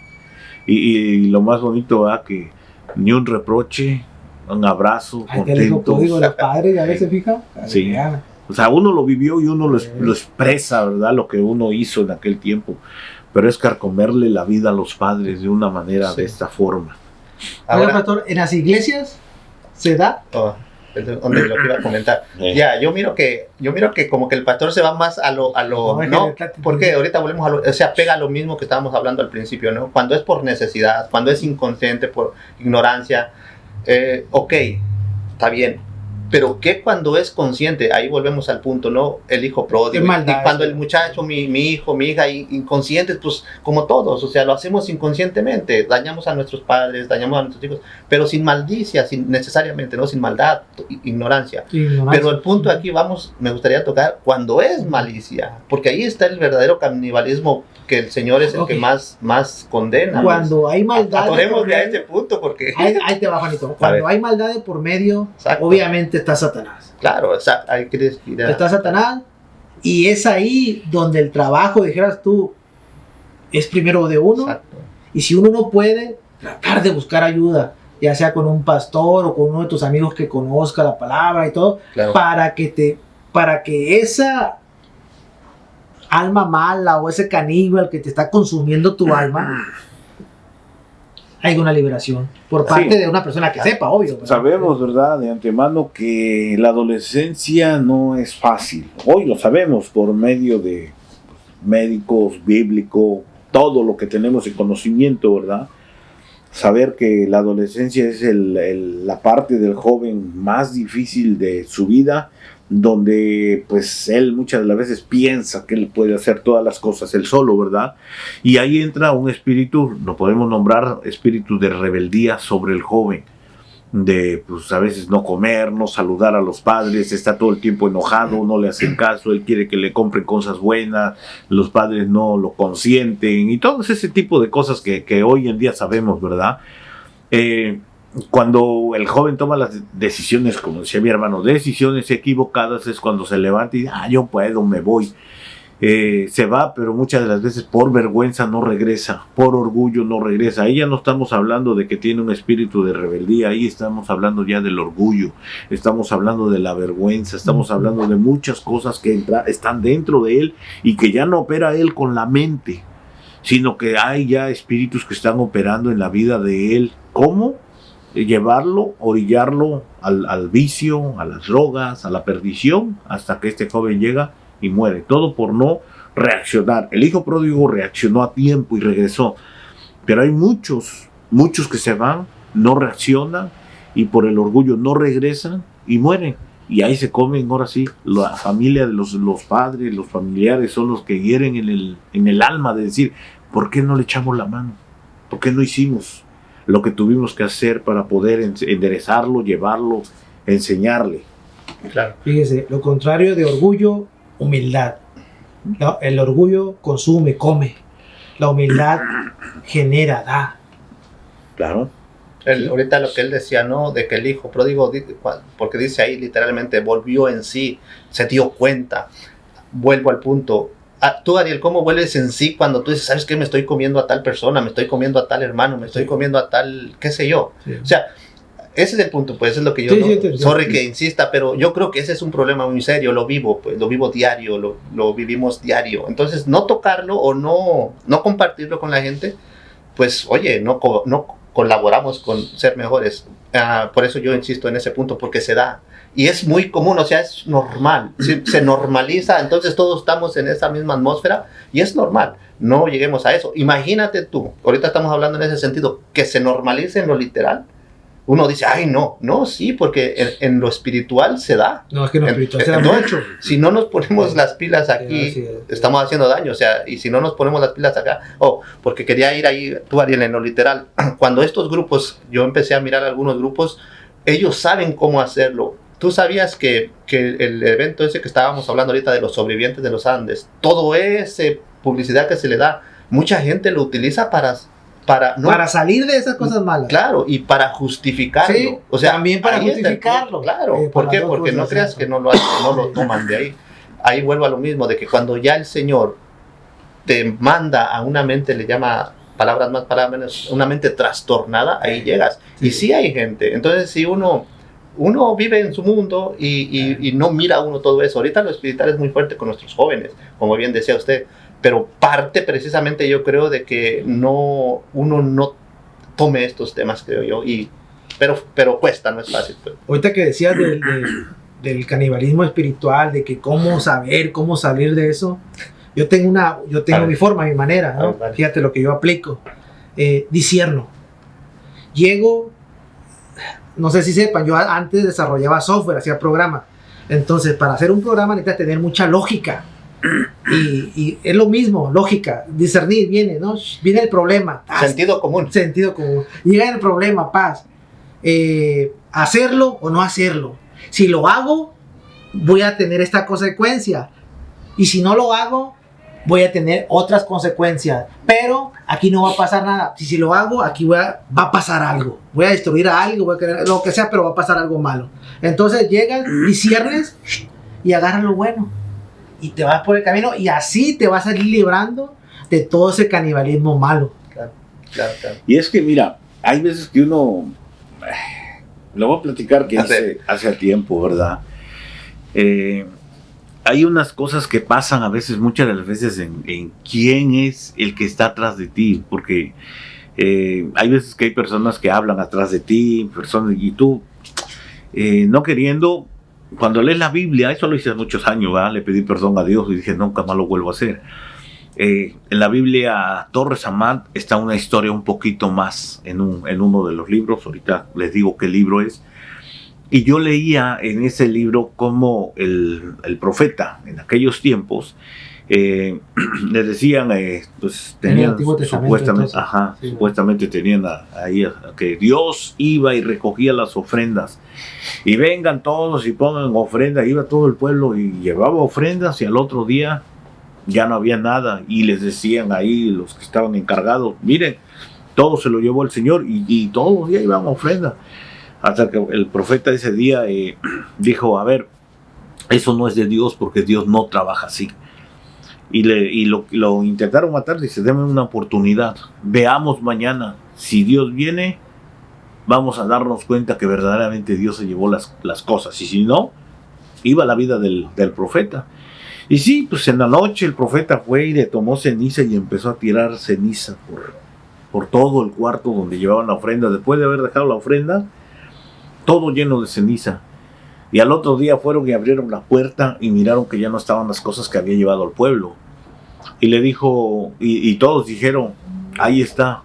Y lo más bonito, ¿verdad? Que ni un reproche, un abrazo, contentos. Digo, los padres, ya veces fija. Sí. O sea, uno lo vivió y uno lo expresa, ¿verdad? Lo que uno hizo en aquel tiempo. Pero es carcomerle la vida a los padres de una manera, de esta forma. Ahora, pastor, ¿en las iglesias se da? Donde lo que iba a comentar. Ya, yo miro que como que el pastor se va más a lo no, porque ahorita volvemos o sea, pega a lo mismo que estábamos hablando al principio, ¿no? Cuando es por necesidad, cuando es inconsciente, por ignorancia, ok, está bien. Pero ¿qué cuando es consciente? Ahí volvemos al punto, ¿no? El hijo pródigo. Y cuando el muchacho, mi hijo, mi hija, inconscientes, pues como todos, o sea, lo hacemos inconscientemente. Dañamos a nuestros padres, dañamos a nuestros hijos, pero sin maldicia, necesariamente, ¿no? Sin maldad, ignorancia. Pero el punto aquí, me gustaría tocar cuando es malicia, porque ahí está el verdadero canibalismo que el Señor es el que más condena. Cuando hay maldad. Atoremos a este punto porque... Ahí te va, Juanito. Cuando hay maldad de por medio, obviamente está Satanás. Claro, exacto. Está Satanás y es ahí donde el trabajo, dijeras tú, es primero de uno. Exacto. Y si uno no puede, tratar de buscar ayuda, ya sea con un pastor o con uno de tus amigos que conozca la palabra y todo, claro, para que esa alma mala o ese caníbal que te está consumiendo tu alma hay una liberación por parte Sí. de una persona que sepa, obvio. ¿verdad? Sabemos, ¿verdad?, de antemano que la adolescencia no es fácil. Hoy lo sabemos por medio de médicos, bíblico, todo lo que tenemos en conocimiento, ¿verdad? Saber que la adolescencia es la parte del joven más difícil de su vida, donde pues él muchas de las veces piensa que él puede hacer todas las cosas él solo, ¿verdad? Y ahí entra un espíritu, lo podemos nombrar espíritu de rebeldía sobre el joven, de pues a veces no comer, no saludar a los padres, está todo el tiempo enojado, no le hacen caso, él quiere que le compren cosas buenas, los padres no lo consienten y todo ese tipo de cosas que hoy en día sabemos, ¿verdad? Cuando el joven toma las decisiones, como decía mi hermano, decisiones equivocadas, es cuando se levanta y dice, yo puedo, me voy. Se va, pero muchas de las veces por vergüenza no regresa, por orgullo no regresa. Ahí ya no estamos hablando de que tiene un espíritu de rebeldía, ahí estamos hablando ya del orgullo, estamos hablando de la vergüenza, estamos hablando de muchas cosas que están dentro de él y que ya no opera él con la mente, sino que hay ya espíritus que están operando en la vida de él. ¿Cómo? Llevarlo, orillarlo al vicio, a las drogas, a la perdición, hasta que este joven llega y muere, todo por no reaccionar. El hijo pródigo reaccionó a tiempo y regresó, pero hay muchos que se van, no reaccionan y por el orgullo no regresan y mueren, y ahí se comen, ahora sí, la familia de los padres, los familiares son los que hieren en el alma de decir, ¿por qué no le echamos la mano? ¿Por qué no hicimos lo que tuvimos que hacer para poder enderezarlo, llevarlo, enseñarle? Claro. Fíjese, lo contrario de orgullo, humildad. El orgullo consume, come. La humildad genera, da. Claro. Ahorita lo que él decía, ¿no? De que el hijo pródigo, porque dice ahí literalmente, volvió en sí, se dio cuenta. Vuelvo al punto. Tú, Ariel, ¿cómo vuelves en sí cuando tú dices, ¿sabes qué? Me estoy comiendo a tal persona, me estoy comiendo a tal hermano, me estoy comiendo a tal, qué sé yo. Sí. O sea, ese es el punto, pues, es lo que yo, sorry que insista, pero yo creo que ese es un problema muy serio, lo vivo, pues, lo vivo diario, lo vivimos diario. Entonces, no tocarlo o no compartirlo con la gente, pues, oye, no colaboramos con ser mejores. Por eso yo insisto en ese punto, porque se da. Y es muy común, o sea, es normal. Se normaliza, entonces todos estamos en esa misma atmósfera y es normal. No lleguemos a eso. Imagínate tú, ahorita estamos hablando en ese sentido, que se normalice en lo literal. Uno dice, no, sí, porque en lo espiritual se da. No, es que en lo espiritual se da mucho. Si no nos ponemos las pilas aquí, estamos haciendo daño, o sea, y si no nos ponemos las pilas acá, porque quería ir ahí, tú, Ariel, en lo literal. Cuando estos grupos, yo empecé a mirar algunos grupos, ellos saben cómo hacerlo. Tú sabías que el evento ese que estábamos hablando ahorita de los sobrevivientes de los Andes, todo ese publicidad que se le da, mucha gente lo utiliza para salir de esas cosas malas. Claro, y para justificarlo. Sí, o sea, también para justificarlo. Claro, ¿por qué? Porque no creas que no lo toman de ahí. Ahí vuelvo a lo mismo, de que cuando ya el Señor te manda a una mente, le llama palabras más, palabras menos, una mente trastornada, ahí llegas. Sí. Y sí hay gente. Entonces, si uno vive en su mundo y no mira uno todo eso. Ahorita lo espiritual es muy fuerte con nuestros jóvenes, como bien decía usted, pero parte precisamente yo creo de que uno no tome estos temas, creo yo, pero cuesta, no es fácil. Pues. Ahorita que decías del canibalismo espiritual, de que cómo salir de eso, yo tengo mi forma, mi manera, ¿no? Vale. Fíjate lo que yo aplico, discierno. Llego, no sé si sepan, yo antes desarrollaba software, hacía programas. Entonces, para hacer un programa necesitas tener mucha lógica. Y es lo mismo, lógica, discernir, viene el problema. Sentido común. Llega el problema, hacerlo o no hacerlo. Si lo hago, voy a tener esta consecuencia. Y si no lo hago, voy a tener otras consecuencias. Pero aquí no va a pasar nada. Si lo hago, aquí va a pasar algo. Voy a destruir a algo, voy a querer, lo que sea, pero va a pasar algo malo. Entonces llegas, disciernes y agarras lo bueno. Y te vas por el camino y así te vas a ir librando de todo ese canibalismo malo. Claro. Y es que, mira, hay veces que uno... Lo voy a platicar que hace tiempo, ¿verdad? Hay unas cosas que pasan a veces, muchas de las veces, en quién es el que está atrás de ti, porque Hay veces que hay personas que hablan atrás de ti, personas, y tú, no queriendo, cuando lees la Biblia, eso lo hice hace muchos años, ¿verdad? Le pedí perdón a Dios y dije, nunca más lo vuelvo a hacer. En la Biblia, Torres Amat, está una historia un poquito más en uno de los libros. Ahorita les digo qué libro es. Y yo leía en ese libro cómo el profeta, en aquellos tiempos, les decían, pues tenían supuestamente, sí, supuestamente tenían ahí que Dios iba y recogía las ofrendas. Y vengan todos y pongan ofrendas. Iba todo el pueblo y llevaba ofrendas, y al otro día ya no había nada, y les decían ahí los que estaban encargados, miren, todo se lo llevó el Señor, y todos los días iban a ofrenda, hasta que el profeta ese día dijo, a ver, eso no es de Dios, porque Dios no trabaja así. Y lo intentaron matar. Dice, denme una oportunidad, veamos mañana, si Dios viene, vamos a darnos cuenta que verdaderamente Dios se llevó las cosas, y si no, iba la vida del profeta. Y sí, pues en la noche el profeta fue y le tomó ceniza y empezó a tirar ceniza por todo el cuarto donde llevaban la ofrenda. Después de haber dejado la ofrenda, todo lleno de ceniza. Y al otro día fueron y abrieron la puerta y miraron que ya no estaban las cosas que había llevado al pueblo. Y le dijo, y todos dijeron, ahí está,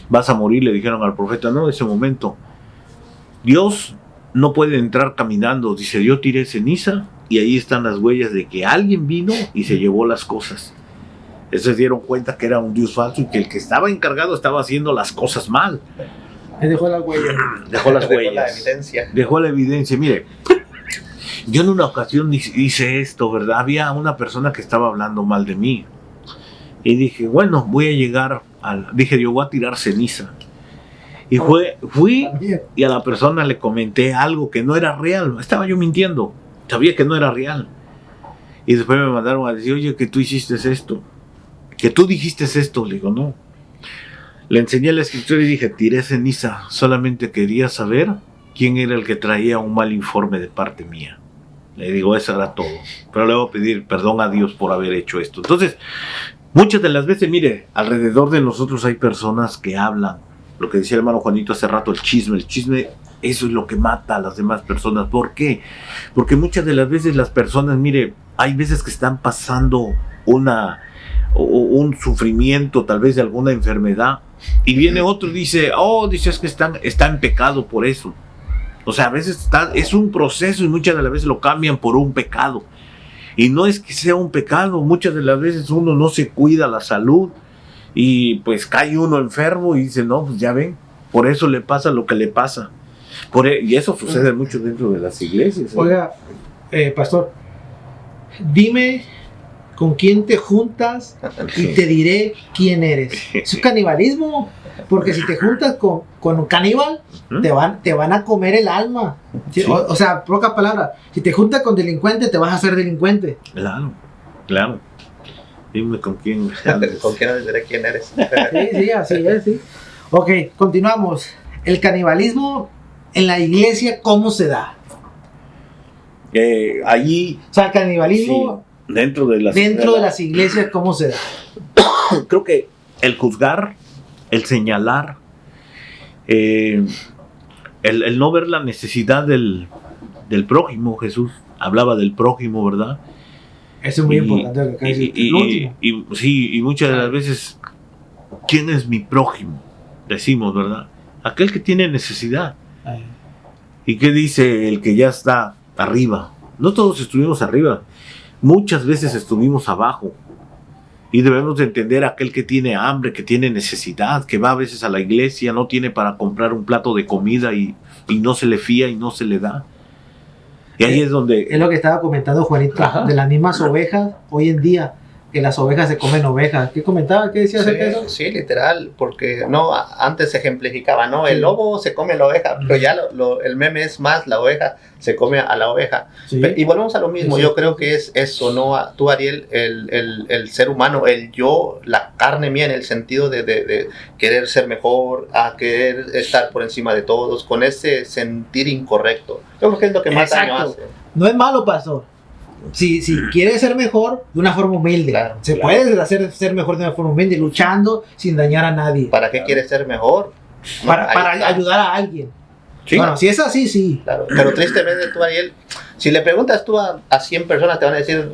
vas a morir, le dijeron al profeta. No, en ese momento, Dios no puede entrar caminando. Dice, yo tiré ceniza, y ahí están las huellas de que alguien vino y se llevó las cosas. Se dieron cuenta que era un Dios falso y que el que estaba encargado estaba haciendo las cosas mal. Dejó las huellas. Dejó las huellas. La evidencia. Dejó la evidencia. Mire, yo en una ocasión hice esto, ¿verdad? Había una persona que estaba hablando mal de mí. Y dije, bueno, voy a llegar dije, yo voy a tirar ceniza. Y fui y a la persona le comenté algo que no era real. Estaba yo mintiendo. Sabía que no era real. Y después me mandaron a decir, oye, que tú hiciste esto, que tú dijiste esto. Le digo, no. Le enseñé la escritura y dije, tiré ceniza, solamente quería saber quién era el que traía un mal informe de parte mía. Le digo, eso era todo. Pero le voy a pedir perdón a Dios por haber hecho esto. Entonces, muchas de las veces, mire, alrededor de nosotros hay personas que hablan. Lo que decía el hermano Juanito hace rato, el chisme, eso es lo que mata a las demás personas. ¿Por qué? Porque muchas de las veces las personas, mire, hay veces que están pasando un sufrimiento, tal vez de alguna enfermedad, y viene otro y dice, es que está en pecado por eso. O sea, a veces es un proceso, y muchas de las veces lo cambian por un pecado. Y no es que sea un pecado, muchas de las veces uno no se cuida la salud, y pues cae uno enfermo y dice, no, pues ya ven, por eso le pasa lo que le pasa. Y eso sucede mucho dentro de las iglesias. Oiga, pastor, dime con quién te juntas y te diré quién eres. ¿Es canibalismo? Porque si te juntas con un caníbal, te van a comer el alma. ¿Sí? O sea, poca palabra. Si te juntas con delincuente, te vas a hacer delincuente. Claro. Dime con quién. ¿Con quién diré quién eres? Sí, así es, sí. Ok, continuamos. El canibalismo en la iglesia, ¿cómo se da? Allí. O sea, el canibalismo sí, dentro de las iglesias, ¿cómo se da? Creo que el juzgar, el señalar, el no ver la necesidad del prójimo. Jesús hablaba del prójimo, ¿verdad? Eso es muy importante lo que dice. Y muchas de las veces, ¿quién es mi prójimo? Decimos, ¿verdad? Aquel que tiene necesidad. ¿Y qué dice el que ya está arriba? No todos estuvimos arriba, muchas veces estuvimos abajo. Y debemos de entender a aquel que tiene hambre, que tiene necesidad, que va a veces a la iglesia, no tiene para comprar un plato de comida y no se le fía y no se le da. Y ahí es donde... Es lo que estaba comentando Juanito, de las mismas ovejas hoy en día, que las ovejas se comen ovejas. ¿Qué comentaba? ¿Qué decía acerca de eso? Sí, literal, porque no, antes se ejemplificaba, ¿no? El lobo se come la oveja, pero ya el meme es más, la oveja se come a la oveja. Sí. Y volvemos a lo mismo, yo creo que es eso, ¿no? Tú, Ariel, el ser humano, el yo, la carne mía en el sentido de querer ser mejor, a querer estar por encima de todos, con ese sentir incorrecto. Yo creo que es lo que más daño hace. No es malo, pastor. si quieres ser mejor, de una forma humilde. Claro, Se claro. puede ser mejor de una forma humilde, luchando sin dañar a nadie. ¿Para qué quieres ser mejor? No, Para ahí está. ayudar a alguien. Sí. Bueno, si es así, sí. Claro, pero tristemente tú, Ariel, si le preguntas tú a 100 personas, te van a decir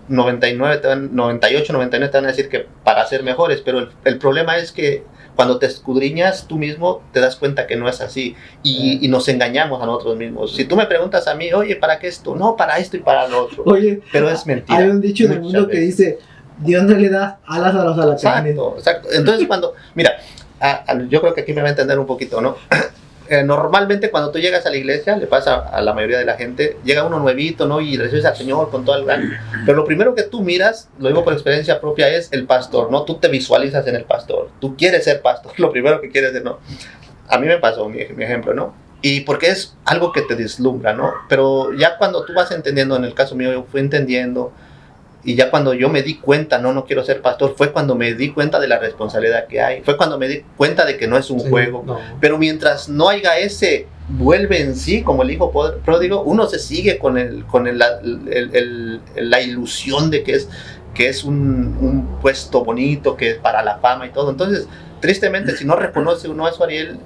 98, 99 te van a decir que para ser mejores, pero el problema es que cuando te escudriñas tú mismo te das cuenta que no es así y nos engañamos a nosotros mismos. Si tú me preguntas a mí, oye, ¿para qué esto? No, para esto y para lo otro. Oye, Pero es mentira. hay un dicho en el Muchas mundo que veces. dice, Dios no le da alas a los alacranes. Exacto, exacto. Entonces cuando, mira, yo creo que aquí me va a entender un poquito, ¿no? Normalmente cuando tú llegas a la iglesia, le pasa a la mayoría de la gente, llega uno nuevito, ¿no? Y recibes al Señor con todo el gran... Pero lo primero que tú miras, lo digo por experiencia propia, es el pastor, ¿no? Tú te visualizas en el pastor, tú quieres ser pastor, lo primero que quieres ser, ¿no? A mí me pasó mi ejemplo, ¿no? Y porque es algo que te deslumbra, ¿no? Pero ya cuando tú vas entendiendo, en el caso mío, yo fui entendiendo, y ya cuando yo me di cuenta, no quiero ser pastor, fue cuando me di cuenta de la responsabilidad que hay, fue cuando me di cuenta de que no es un Sí, juego. no. Pero mientras no haya ese vuelve en sí, como el hijo pródigo, uno se sigue con la ilusión de que es un puesto bonito, que es para la fama y todo. Entonces, tristemente, si no reconoce uno eso, Ariel,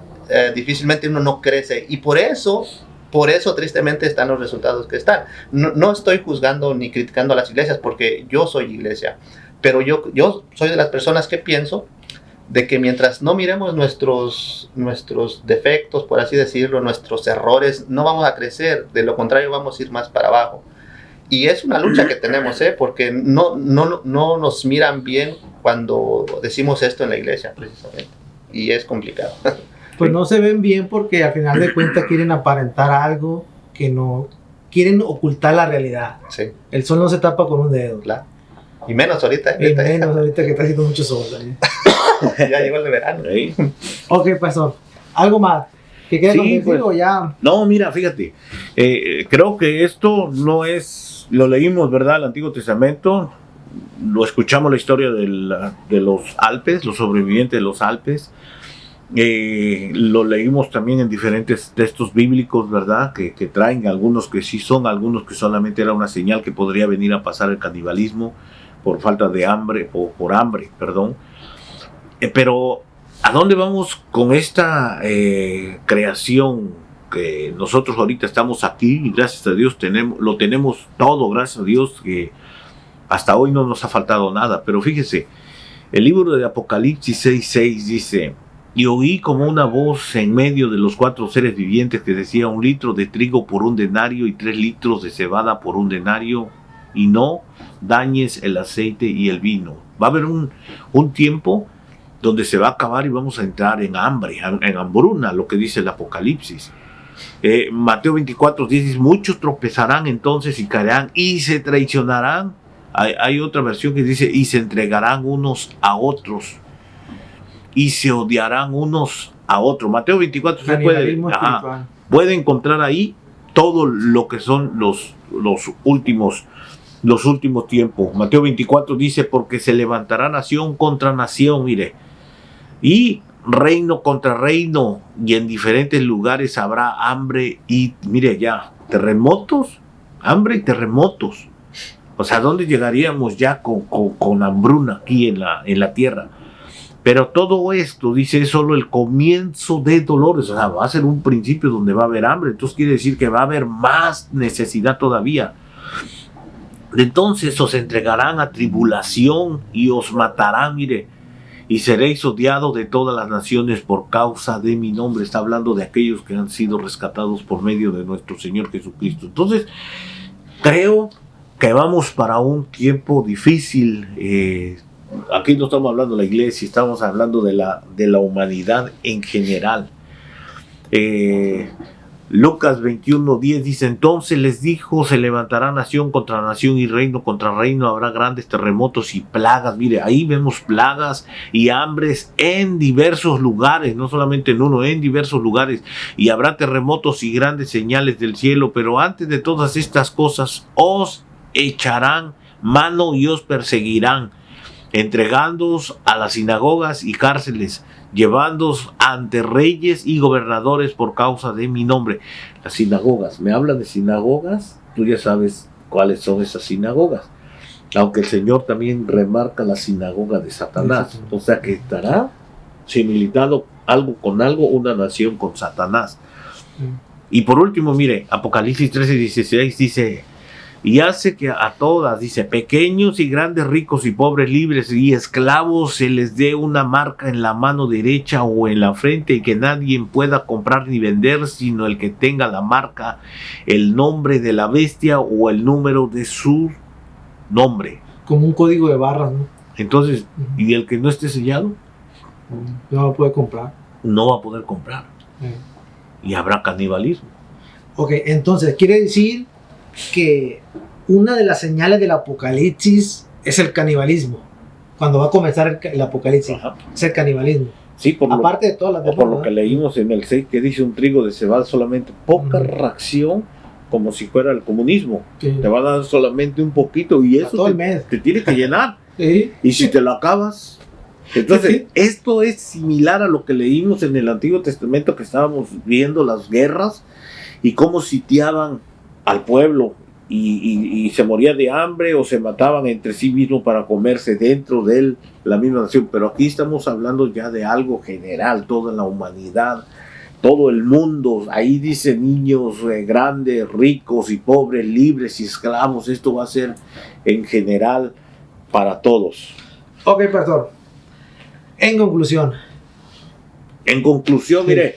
difícilmente uno no crece. Y por eso tristemente están los resultados que están. No estoy juzgando ni criticando a las iglesias, porque yo soy iglesia, pero yo soy de las personas que pienso de que mientras no miremos nuestros defectos, por así decirlo, nuestros errores, no vamos a crecer, de lo contrario vamos a ir más para abajo. Y es una lucha que tenemos, porque no nos miran bien cuando decimos esto en la iglesia, precisamente, y es complicado. Pues no se ven bien porque al final de cuentas quieren aparentar algo que no... Quieren ocultar la realidad. Sí, El sol no se tapa con un dedo. claro. Y menos ahorita. Y menos ahorita que está haciendo mucho sol. ¿eh? Ya llegó el de verano. Sí. Ok, pastor. ¿Algo más? ¿Que quieras Sí, decir pues. o ya? No, mira, fíjate, creo que esto no es, lo leímos, ¿verdad? El Antiguo Testamento, lo escuchamos la historia de los Alpes, los sobrevivientes de los Alpes, lo leímos también en diferentes textos bíblicos, ¿verdad? Que traen algunos que sí son, algunos que solamente era una señal que podría venir a pasar el canibalismo por falta de hambre, o por hambre, perdón. Pero, ¿a dónde vamos con esta creación que nosotros ahorita estamos aquí y gracias a Dios lo tenemos todo, gracias a Dios que hasta hoy no nos ha faltado nada? Pero fíjese, el libro de Apocalipsis 6:6 dice: y oí como una voz en medio de los 4 seres vivientes que decía: 1 litro de trigo por 1 denario y 3 litros de cebada por 1 denario, y no dañes el aceite y el vino. Va a haber un tiempo donde se va a acabar y vamos a entrar en hambre, en hambruna, lo que dice el Apocalipsis. Mateo 24:10 dice: muchos tropezarán entonces y caerán y se traicionarán. Hay otra versión que dice: y se entregarán unos a otros y se odiarán unos a otros. Mateo 24 se puede encontrar ahí todo lo que son los últimos tiempos. Mateo 24 dice: porque se levantará nación contra nación, mire, y reino contra reino, y en diferentes lugares habrá hambre y, mire, ya, terremotos, hambre y terremotos. O sea, ¿dónde llegaríamos ya con hambruna aquí en la tierra? Pero todo esto, dice, es solo el comienzo de dolores. O sea, va a ser un principio donde va a haber hambre. Entonces quiere decir que va a haber más necesidad todavía. Entonces os entregarán a tribulación y os matarán, mire, y seréis odiados de todas las naciones por causa de mi nombre. Está hablando de aquellos que han sido rescatados por medio de nuestro Señor Jesucristo. Entonces, creo que vamos para un tiempo difícil. Aquí no estamos hablando de la iglesia, estamos hablando de la humanidad en general. Lucas 21:10 dice: entonces les dijo, se levantará nación contra nación y reino contra reino, habrá grandes terremotos y plagas. Mire, ahí vemos plagas y hambres en diversos lugares, no solamente en uno, en diversos lugares, y habrá terremotos y grandes señales del cielo. Pero antes de todas estas cosas os echarán mano y os perseguirán, entregándoos a las sinagogas y cárceles, llevándoos ante reyes y gobernadores por causa de mi nombre. Las sinagogas, me hablan de sinagogas, tú ya sabes ¿Cuáles son esas sinagogas? Aunque el Señor también remarca la sinagoga de Satanás. O sea que estará similitado algo con algo, una nación con Satanás. Y por último, mire, Apocalipsis 13:16 dice: y hace que a todas, dice, pequeños y grandes, ricos y pobres, libres y esclavos, se les dé una marca en la mano derecha o en la frente, y que nadie pueda comprar ni vender sino el que tenga la marca, el nombre de la bestia o el número de su nombre. Como un código de barras, ¿no? Entonces, y el que no esté sellado, no lo puede comprar. no va a poder comprar. Y habrá canibalismo. Ok, entonces quiere decir que una de las señales del apocalipsis es el canibalismo. Cuando va a comenzar el apocalipsis, Ajá. es el canibalismo. Sí, Aparte de todas las demás, por lo que leímos en el 6, que dice un trigo de cebada solamente poca reacción, como si fuera el comunismo. Sí. Te va a dar solamente un poquito y eso todo el mes. te tiene que llenar. Sí. Y si te lo acabas. Entonces, Sí. esto es similar a lo que leímos en el Antiguo Testamento, que estábamos viendo las guerras y cómo sitiaban al pueblo y se moría de hambre o se mataban entre sí mismos para comerse dentro de la misma nación. Pero aquí estamos hablando ya de algo general, toda la humanidad, todo el mundo. Ahí dice niños, grandes, ricos y pobres, libres y esclavos. Esto va a ser en general para todos. Ok, pastor. En conclusión. En conclusión, Sí. mire,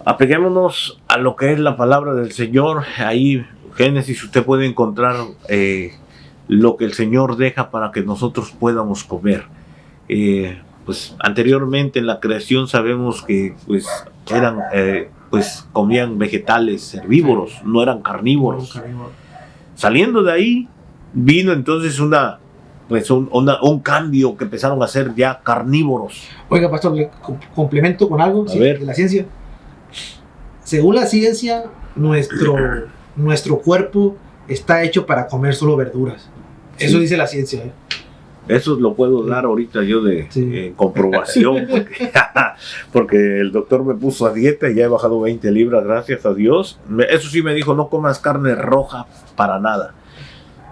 apeguémonos a lo que es la palabra del Señor. Ahí, Génesis, usted puede encontrar lo que el Señor deja para que nosotros podamos comer. Pues anteriormente en la creación sabemos que pues eran, pues comían vegetales herbívoros, no eran carnívoros. Saliendo de ahí, vino entonces un cambio que empezaron a ser ya carnívoros. Oiga, pastor, le complemento con algo A ver. de la ciencia. Según la ciencia, nuestro cuerpo está hecho para comer solo verduras. Eso Sí. dice la ciencia. Eso lo puedo dar ahorita yo de Sí. comprobación, porque el doctor me puso a dieta y ya he bajado 20 libras, gracias a Dios. Eso sí me dijo, no comas carne roja para nada.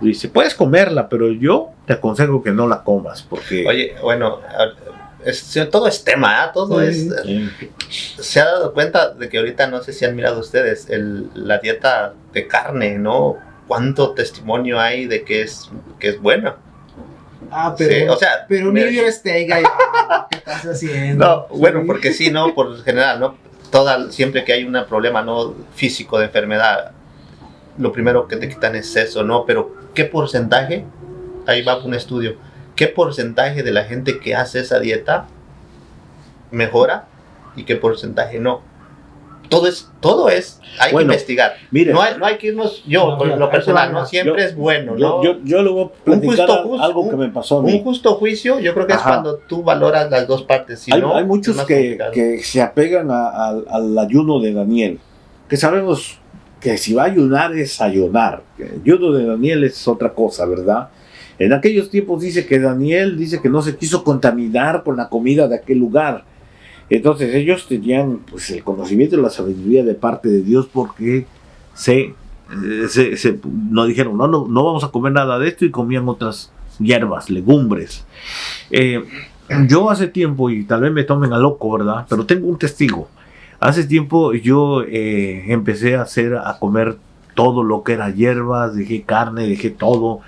Dice, puedes comerla, pero yo te aconsejo que no la comas, porque... Oye, bueno, todo es tema, ¿eh? Todo Sí. es... Se ha dado cuenta de que ahorita, no sé si han mirado ustedes, la dieta de carne, ¿no? ¿Cuánto testimonio hay de que es buena? Ah, pero, Sí, o sea, pero mira, New York Steak, ay, ¿qué estás haciendo? No, bueno, Sí. porque sí, ¿no? Por general, ¿no? Siempre que hay un problema, ¿no? Físico de enfermedad, lo primero que te quitan es eso, ¿no? Pero ¿qué porcentaje? Ahí va un estudio. ¿Qué porcentaje de la gente que hace esa dieta mejora y qué porcentaje no? Todo es, hay Bueno, que investigar. mire. No hay que irnos, No, por mira, lo personal, ¿no? yo- Siempre es bueno, ¿no? Yo le voy a platicar algo un- que me pasó a Un mí. justo juicio, yo creo que es Ajá. cuando tú valoras las dos partes. Si no, Hay es muchos más que complicado. se apegan al ayuno de Daniel, que sabemos que si va a ayunar es ayunar. El ayuno de Daniel es otra cosa, ¿verdad? En aquellos tiempos dice que Daniel dice que no se quiso contaminar con la comida de aquel lugar. Entonces ellos tenían pues el conocimiento y la sabiduría de parte de Dios, porque no dijeron, no vamos a comer nada de esto, y comían otras hierbas, legumbres. Yo hace tiempo, y tal vez me tomen a loco, ¿verdad? Pero tengo un testigo. Hace tiempo yo empecé a comer todo lo que era hierbas, dejé carne, dejé todo,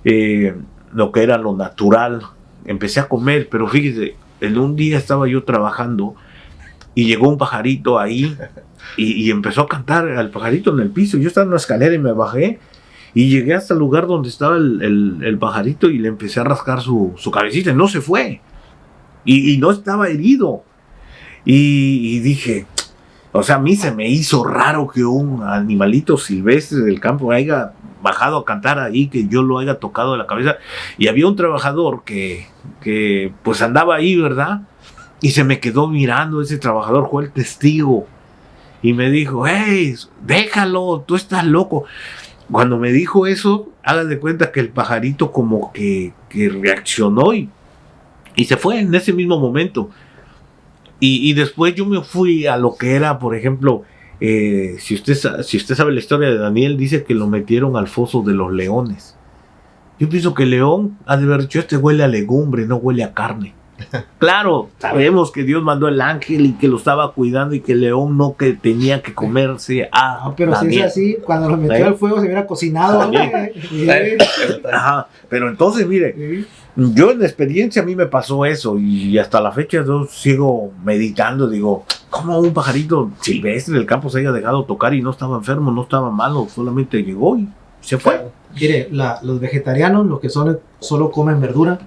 lo que era lo natural. Empecé a comer, pero fíjese, en un día estaba yo trabajando y llegó un pajarito ahí y empezó a cantar al pajarito en el piso. Yo estaba en una escalera y me bajé y llegué hasta el lugar donde estaba el pajarito y le empecé a rascar su cabecita. No se fue y no estaba herido. Y dije, o sea, a mí se me hizo raro que un animalito silvestre del campo haya bajado a cantar ahí, que yo lo haya tocado de la cabeza. Y había un trabajador que pues andaba ahí, ¿verdad? Y se me quedó mirando. Ese trabajador fue el testigo y me dijo, hey, déjalo, tú estás loco. Cuando me dijo eso, haga de cuenta que el pajarito como que reaccionó y se fue en ese mismo momento. Y después yo me fui a lo que era, por ejemplo, si usted sabe la historia de Daniel, dice que lo metieron al foso de los leones. Yo pienso que el león ha de haber dicho, este huele a legumbre, no huele a carne. Claro, sabemos que Dios mandó el ángel y que lo estaba cuidando y que el león no que tenía que comerse a No, pero Daniel. si es así, cuando lo metió al fuego se hubiera cocinado. También. Sí. Ajá, pero entonces mire, Sí. yo en la experiencia a mí me pasó eso y hasta la fecha yo sigo meditando, digo, ¿cómo un pajarito silvestre del campo se haya dejado tocar y no estaba enfermo, no estaba malo, solamente llegó y se fue? Claro. Mire, los vegetarianos, los que solo comen verdura,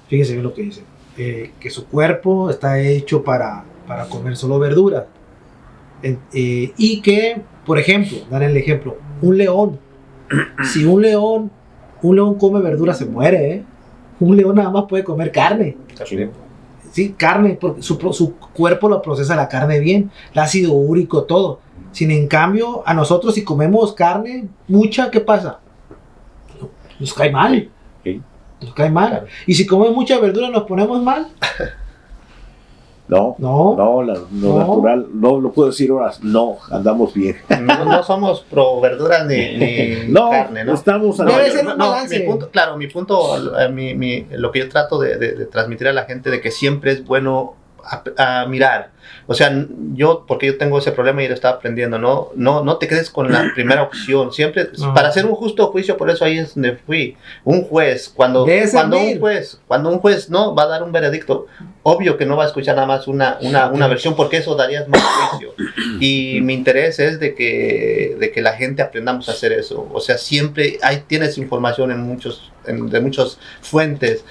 fíjese bien lo que dicen, que su cuerpo está hecho para comer solo verdura. Y que, por ejemplo, dan el ejemplo, un león, si un león come verdura se muere, ¿eh? Un león nada más puede comer carne. Sí, carne, porque su cuerpo lo procesa la carne bien, el ácido úrico, todo. Sin en cambio, a nosotros si comemos carne, mucha, ¿qué pasa? Nos cae mal. Sí. Nos cae mal. Claro. Y si comemos mucha verdura, ¿nos ponemos mal? No, No. lo No. natural, no lo puedo decir ahora, no, andamos bien. No somos pro verduras ni No, carne, ¿no? estamos a Debe la- ser un balance. Mi punto, lo que yo trato de transmitir a la gente de que siempre es bueno a mirar. O sea, porque yo tengo ese problema y lo estaba aprendiendo, no te quedes con la primera opción. Siempre, No. para hacer un justo juicio, por eso ahí es donde fui. Un juez, cuando Debe servir. un juez no va a dar un veredicto, obvio que no va a escuchar nada más una versión, porque eso daría más juicio. Y mi interés es de que la gente aprendamos a hacer eso. O sea, siempre tienes información de muchas fuentes.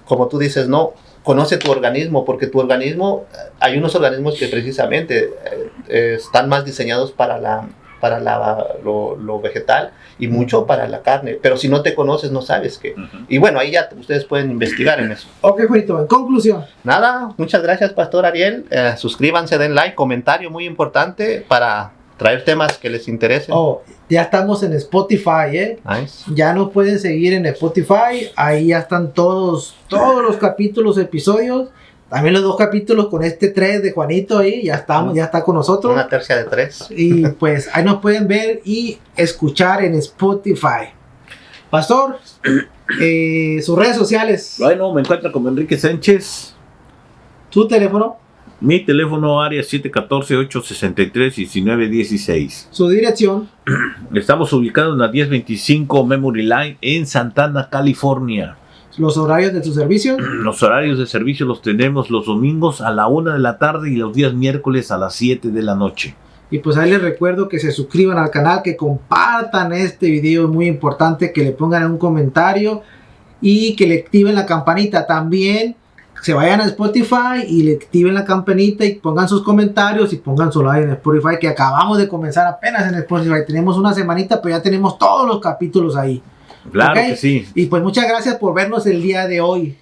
Como tú dices, no, conoce tu organismo, porque tu organismo, hay unos organismos que precisamente están más diseñados para lo vegetal y mucho para la carne. Pero si no te conoces, no sabes qué. Y bueno, ahí ya ustedes pueden investigar en eso. Ok, Juanito, en conclusión. Nada, muchas gracias, Pastor Ariel. Suscríbanse, den like, comentario muy importante para traer temas que les interesen. Oh, ya estamos en Spotify, ¿eh? Nice. Ya nos pueden seguir en Spotify. Ahí ya están todos los capítulos, episodios. También los 2 capítulos con este 3 de Juanito ahí. Ya está con nosotros. Una tercia de 3. Y pues ahí nos pueden ver y escuchar en Spotify. Pastor, sus redes sociales, Bueno, me encuentro con Enrique Sánchez. su teléfono, Mi teléfono área 714-863-1916. su dirección. Estamos ubicados en la 1025 Memory Line en Santana, California. Los horarios de sus servicios. Los horarios de servicio los tenemos los domingos a la 1 de la tarde y los días miércoles a las 7 de la noche. Y pues ahí les recuerdo que se suscriban al canal, que compartan este video, es muy importante que le pongan un comentario y que le activen la campanita. También se vayan a Spotify y le activen la campanita y pongan sus comentarios y pongan su like en Spotify, que acabamos de comenzar apenas en Spotify. Tenemos una semanita, pero ya tenemos todos los capítulos ahí. Claro Ok. que sí. Y pues muchas gracias por vernos el día de hoy.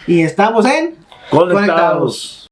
Y estamos en Conectados.